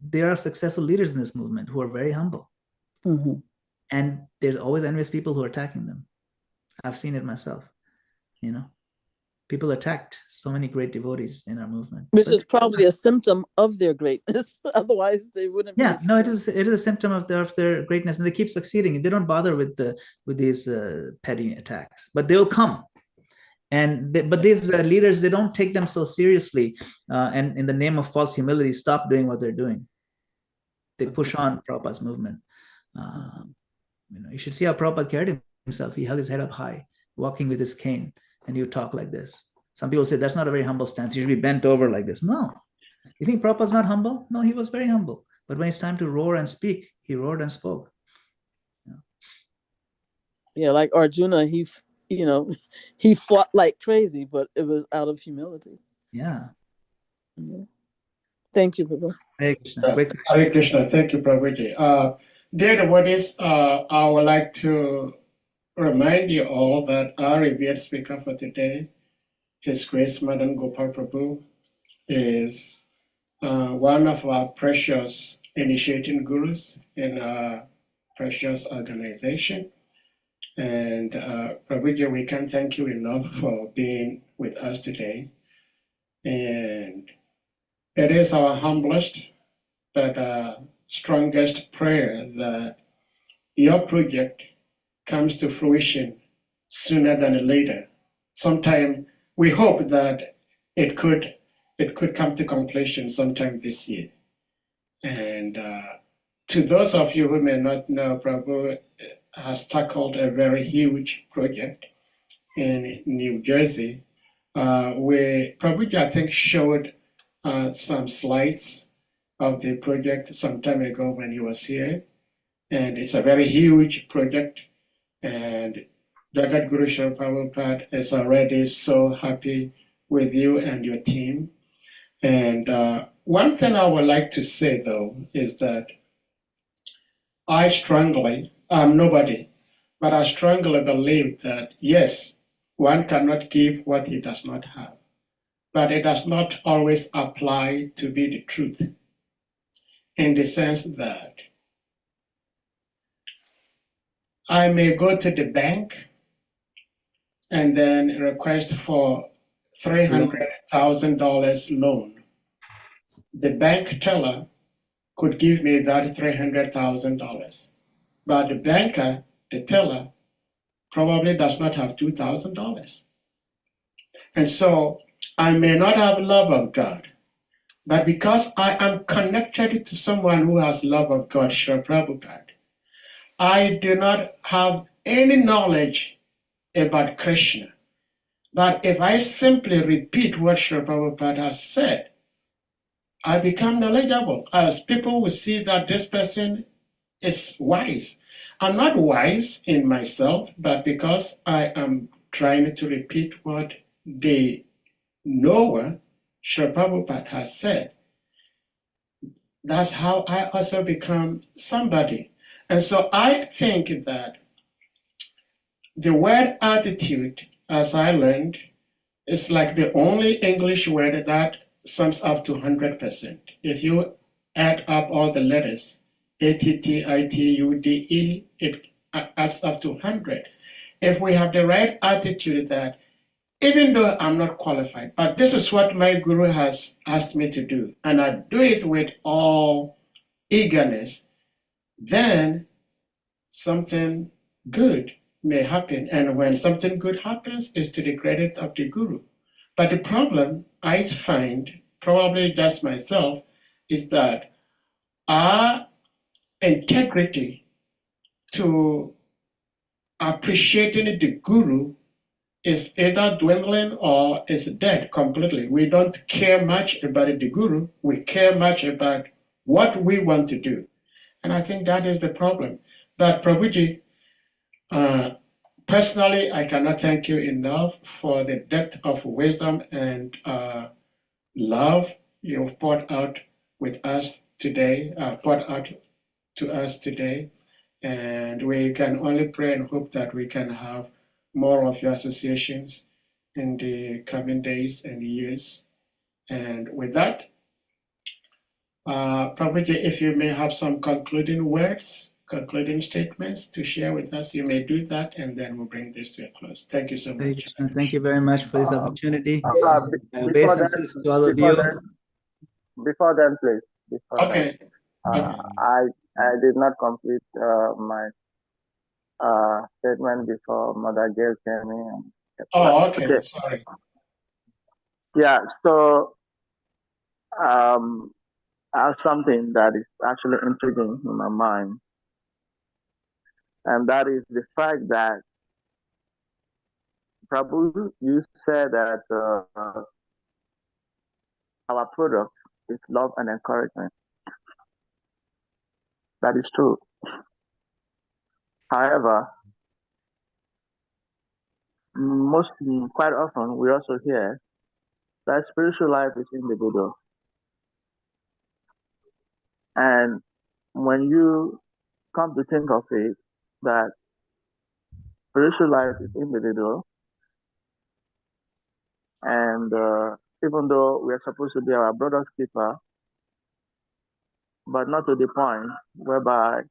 there are successful leaders in this movement who are very humble. And there's always envious people who are attacking them. I've seen it myself. People attacked so many great devotees in our movement. Which is probably a symptom of their greatness. Otherwise, they wouldn't. Yeah, no, it is a symptom of their greatness, and they keep succeeding. They don't bother with these petty attacks, but they will come. But these leaders, they don't take them so seriously, and in the name of false humility, stop doing what they're doing. They push on Prabhupada's movement. You should see how Prabhupada carried himself. He held his head up high, walking with his cane, and he would talk like this. Some people say that's not a very humble stance. You should be bent over like this. No. You think Prabhupada's not humble? No, he was very humble. But when it's time to roar and speak, he roared and spoke. Yeah, like Arjuna, he fought like crazy, but it was out of humility. Yeah. Thank you, Prabhu. Hare Krishna. Hare Krishna. Thank you, Prabhuji. Dear devotees, I would like to remind you all that our revered speaker for today, His Grace MADANA-GOPAL Prabhu, is one of our precious initiating gurus in our precious organization. And Prabhuji, we can't thank you enough for being with us today. And it is our humblest but strongest prayer that your project comes to fruition sooner than later. Sometime we hope that it could come to completion sometime this year. And to those of you who may not know, Prabhu has tackled a very huge project in New Jersey. Prabhuji, I think, showed some slides of the project some time ago when he was here. And it's a very huge project. And Jagat Guru Srila Prabhupada is already so happy with you and your team. And one thing I would like to say, though, is that I'm nobody, but I strongly believe that, yes, one cannot give what he does not have, but it does not always apply to be the truth, in the sense that I may go to the bank and then request for $300,000 loan. The bank teller could give me that $300,000. But the banker, the teller, probably does not have $2,000. And so I may not have love of God, but because I am connected to someone who has love of God, Srila Prabhupada, I do not have any knowledge about Krishna. But if I simply repeat what Srila Prabhupada has said, I become knowledgeable as people will see that this person is wise. I'm not wise in myself, but because I am trying to repeat what the knower, Srila Prabhupada, has said, that's how I also become somebody. And so I think that the word attitude, as I learned, is like the only English word that sums up to 100%. If you add up all the letters, ATTITUDE, it adds up to 100. If we have the right attitude that even though I'm not qualified, but this is what my guru has asked me to do, and I do it with all eagerness, then something good may happen. And when something good happens, it's to the credit of the guru. But the problem I find, probably just myself, is that our integrity to appreciating the guru is either dwindling or is dead completely. We don't care much about the guru. We care much about what we want to do. And I think that is the problem. But Prabhuji, personally, I cannot thank you enough for the depth of wisdom and love you've poured out with us today, poured out to us today. And we can only pray and hope that we can have more of your associations in the coming days and years. And with that, Prabhuji, if you may have some concluding words, concluding statements to share with us, you may do that, and then we'll bring this to a close. Thank you so much. Thank you very much for this opportunity. Before Obeisances to all of you. Before then, please. Okay. I did not complete my statement before Mother Gail came in. Oh, okay. Sorry. Yeah, so I have something that is actually intriguing in my mind, and that is the fact that Prabhu, you said that our product is love and encouragement. That is true. However, quite often, we also hear that spiritual life is individual. And when you come to think of it, that spiritual life is individual, and even though we are supposed to be our brother's keeper, but not to the point whereby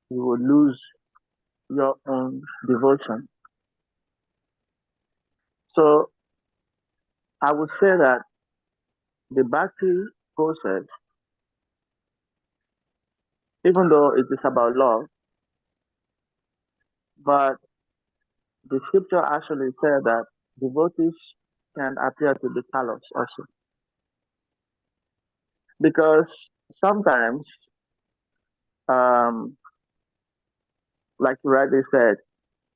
you will lose your own devotion. So I would say that the bhakti process, even though it is about love, but the scripture actually said that devotees can appear to be callous also. Because sometimes, like you rightly said,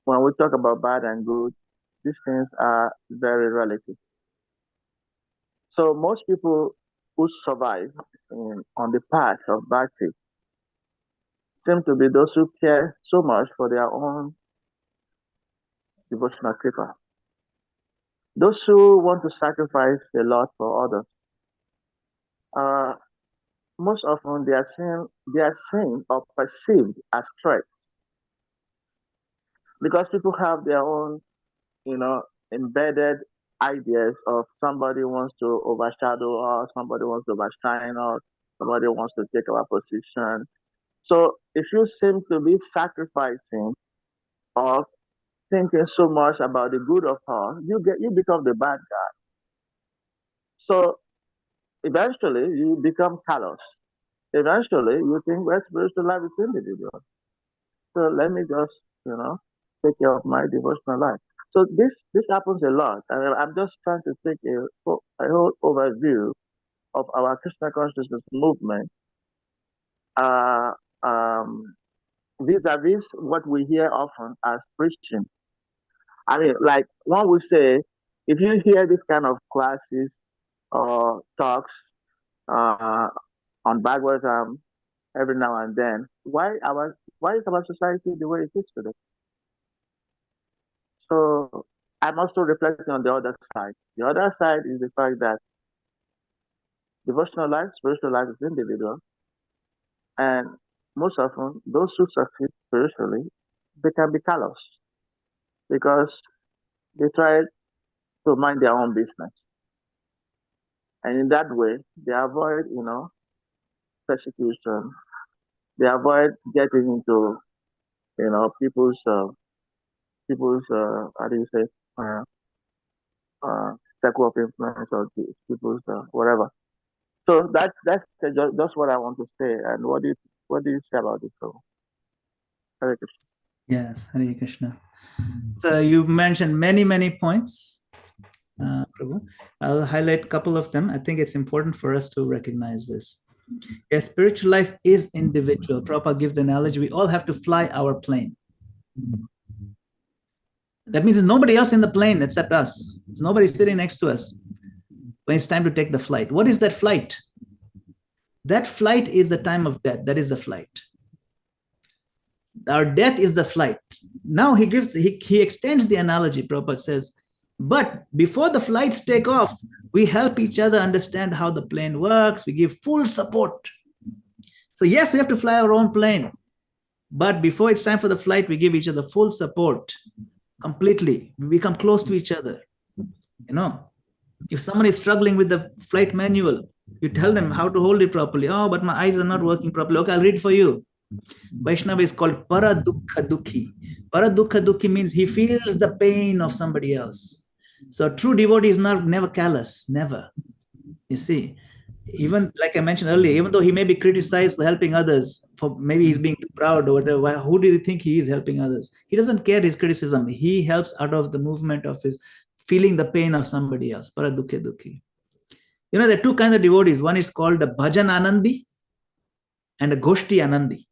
when we talk about bad and good, these things are very relative. So most people who survive on the path of bhakti seem to be those who care so much for their own devotional keeper. Those who want to sacrifice a lot for others, most often they are seen or perceived as threats, because people have their own, embedded ideas of somebody wants to overshadow us, somebody wants to overshine us, somebody wants to take our position. So if you seem to be sacrificing or thinking so much about the good of us, you become the bad guy. So eventually you become callous. Eventually you think, well, spiritual life is individual. So let me just, take care of my devotional life. So this happens a lot. And I'm just trying to take a whole overview of our Krishna consciousness movement, vis-a-vis what we hear often as preaching. I mean, like one would say, if you hear this kind of classes or talks on Bhagavatam every now and then. Why is our society the way it is today? So I'm also reflecting on the other side. The other side is the fact that devotional life, spiritual life is individual, and most often those who succeed spiritually, they can be callous because they try to mind their own business, and in that way they avoid, persecution. They avoid getting into, people's how do you say, circle of influence or people's whatever. So that's just what I want to say. And what do you say about it? So, Hare Krishna. Yes, Hare Krishna. So you mentioned many points, Prabhu. I'll highlight a couple of them. I think it's important for us to recognize this. Yes, spiritual life is individual. Prabhupada gives the analogy, we all have to fly our plane. That means there's nobody else in the plane except us. There's nobody sitting next to us when it's time to take the flight. What is that flight? That flight is the time of death. That is the flight. Our death is the flight. Now he extends the analogy. Prabhupada says, but before the flights take off, we help each other understand how the plane works. We give full support. So yes, we have to fly our own plane. But before it's time for the flight, we give each other full support. Completely. We become close to each other. If someone is struggling with the flight manual, you tell them how to hold it properly. Oh, but my eyes are not working properly. Okay, I'll read for you. Vaishnava is called Paradukha Dukhi. Paradukha Dukhi means he feels the pain of somebody else. So a true devotee is never callous, never. You see, even like I mentioned earlier, even though he may be criticized for helping others, for maybe he's being too proud or whatever, who do you think he is helping others? He doesn't care his criticism. He helps out of the movement of his feeling the pain of somebody else. Paradukha Dukhi. There are two kinds of devotees. One is called a Bhajan Anandi and a Goshti Anandi.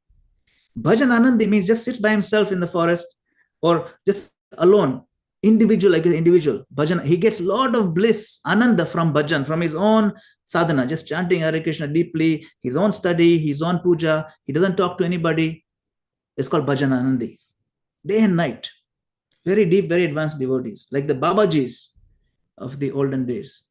Bhajan Anandi means just sits by himself in the forest or just alone, individual, like an individual. Bhajan, he gets a lot of bliss, ananda from bhajan, from his own sadhana, just chanting Hare Krishna deeply, his own study, his own puja. He doesn't talk to anybody. It's called Bhajan Anandi. Day and night. Very deep, very advanced devotees, like the Babajis of the olden days.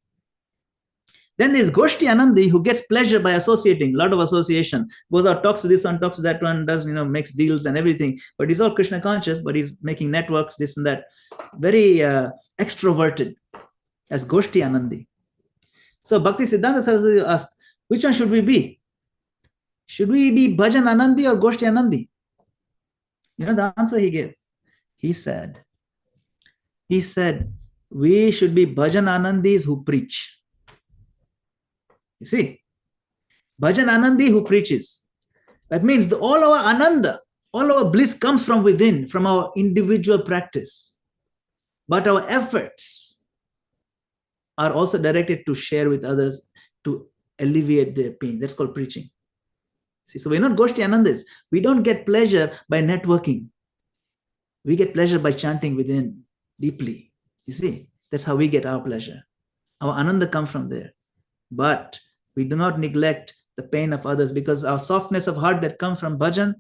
Then there's Goshti Anandi, who gets pleasure by associating, a lot of association. Goes out, talks to this one, talks to that one, does, makes deals and everything. But he's all Krishna conscious, but he's making networks, this and that. Very extroverted as Goshti Anandi. So Bhakti Siddhanta Saraswati asked, which one should we be? Should we be Bhajan Anandi or Goshti Anandi? The answer he gave. He said, we should be Bhajan Anandis who preach. You see, Bhajan Anandi who preaches. That means all our ananda, all our bliss comes from within, from our individual practice. But our efforts are also directed to share with others, to alleviate their pain. That's called preaching. See, so we're not Goshti Anandis. We don't get pleasure by networking. We get pleasure by chanting within deeply. You see, that's how we get our pleasure. Our ananda comes from there. But we do not neglect the pain of others, because our softness of heart that comes from bhajan,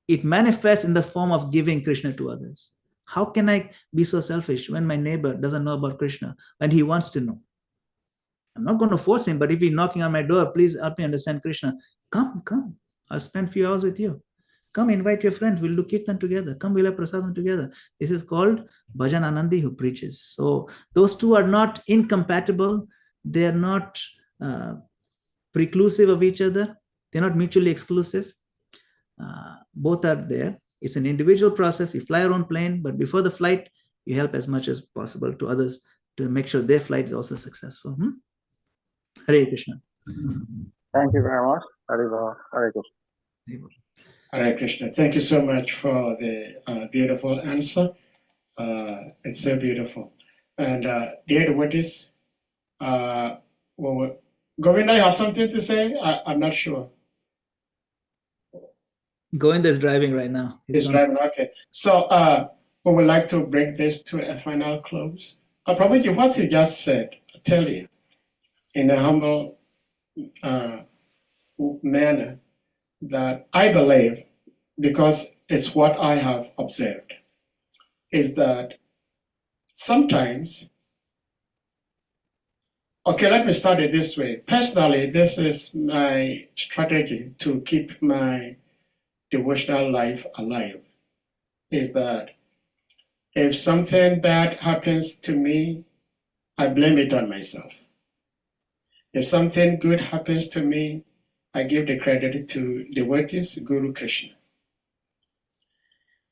it manifests in the form of giving Krishna to others. How can I be so selfish when my neighbor doesn't know about Krishna and he wants to know? I'm not going to force him, but if he's knocking on my door, please help me understand Krishna. Come. I'll spend a few hours with you. Come, invite your friends. We'll do kirtan together. Come, we'll have prasadam together. This is called Bhajan Anandi who preaches. So those two are not incompatible. They are not preclusive of each other. They're not mutually exclusive. Both are there. It's an individual process. You fly your own plane, but before the flight, you help as much as possible to others to make sure their flight is also successful. Hare Krishna. Thank you very much. Hare Krishna. Hare Krishna. Thank you so much for the beautiful answer. It's so beautiful. And dear devotees, Govinda, you have something to say? I'm not sure. Govinda is driving right now. He's driving, okay. So we would like to bring this to a final close. Prabhuji, what you just said, I tell you, in a humble manner that I believe, because it's what I have observed, is that sometimes, okay, let me start it this way. Personally, this is my strategy to keep my devotional life alive, is that if something bad happens to me, I blame it on myself. If something good happens to me, I give the credit to devotees, Guru Krishna.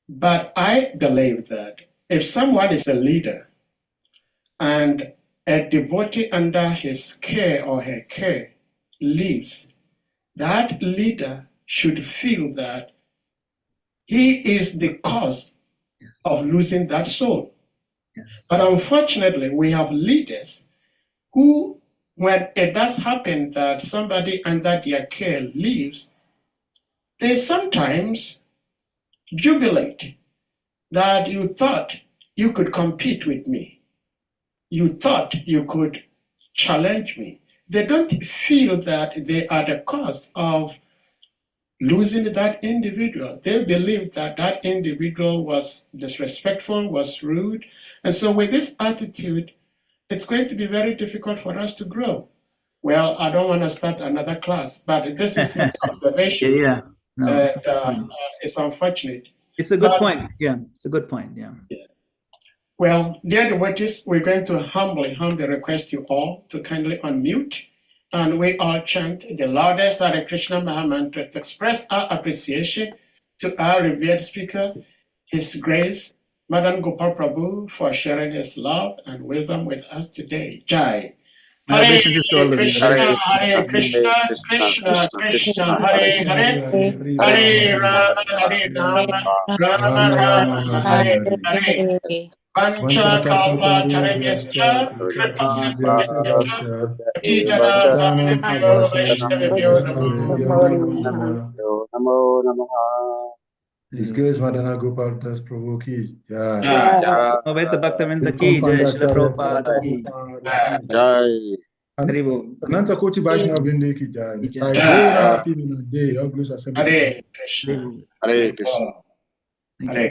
But I believe that if someone is a leader and a devotee under his care or her care leaves, that leader should feel that he is the cause of losing that soul. Yes. But unfortunately, we have leaders who, when it does happen that somebody under their care leaves, they sometimes jubilate that you thought you could compete with me. You thought you could challenge me. They don't feel that they are the cause of losing that individual. They believe that that individual was disrespectful, was rude. And so with this attitude, it's going to be very difficult for us to grow. Well, I don't want to start another class, but this is my observation. Yeah. No, it's a good point. It's unfortunate. It's a good point. Yeah, it's a good point. Yeah. Well, dear devotees, we're going to humbly request you all to kindly unmute, and we all chant the loudest Hare Krishna Maha Mantra to express our appreciation to our revered speaker, His Grace, Madana-Gopal Prabhu, for sharing his love and wisdom with us today. Jai. Hare Hare Krishna, Hare Krishna, Krishna Krishna, Hare Hare, Hare Rama, Rama Rama, Hare Hare. Pancha Kalpa Tarabhyascha, Kripa Siddhyascha, Titana Bhavyo Vaishnavyo Namo. Namo Namaha. His Grace Madana-Gopal Das Prabhu ki Jai. Advaita Bhaktivinoda ki Jai, Srila Prabhupada ki Jai. Haribo. Ananta Koti Vaishnava Vrinde ki Jai. Jai. Jai. Happy Minute Day. All Grace Assembly. Hare Krishna. Hare Krishna. Hare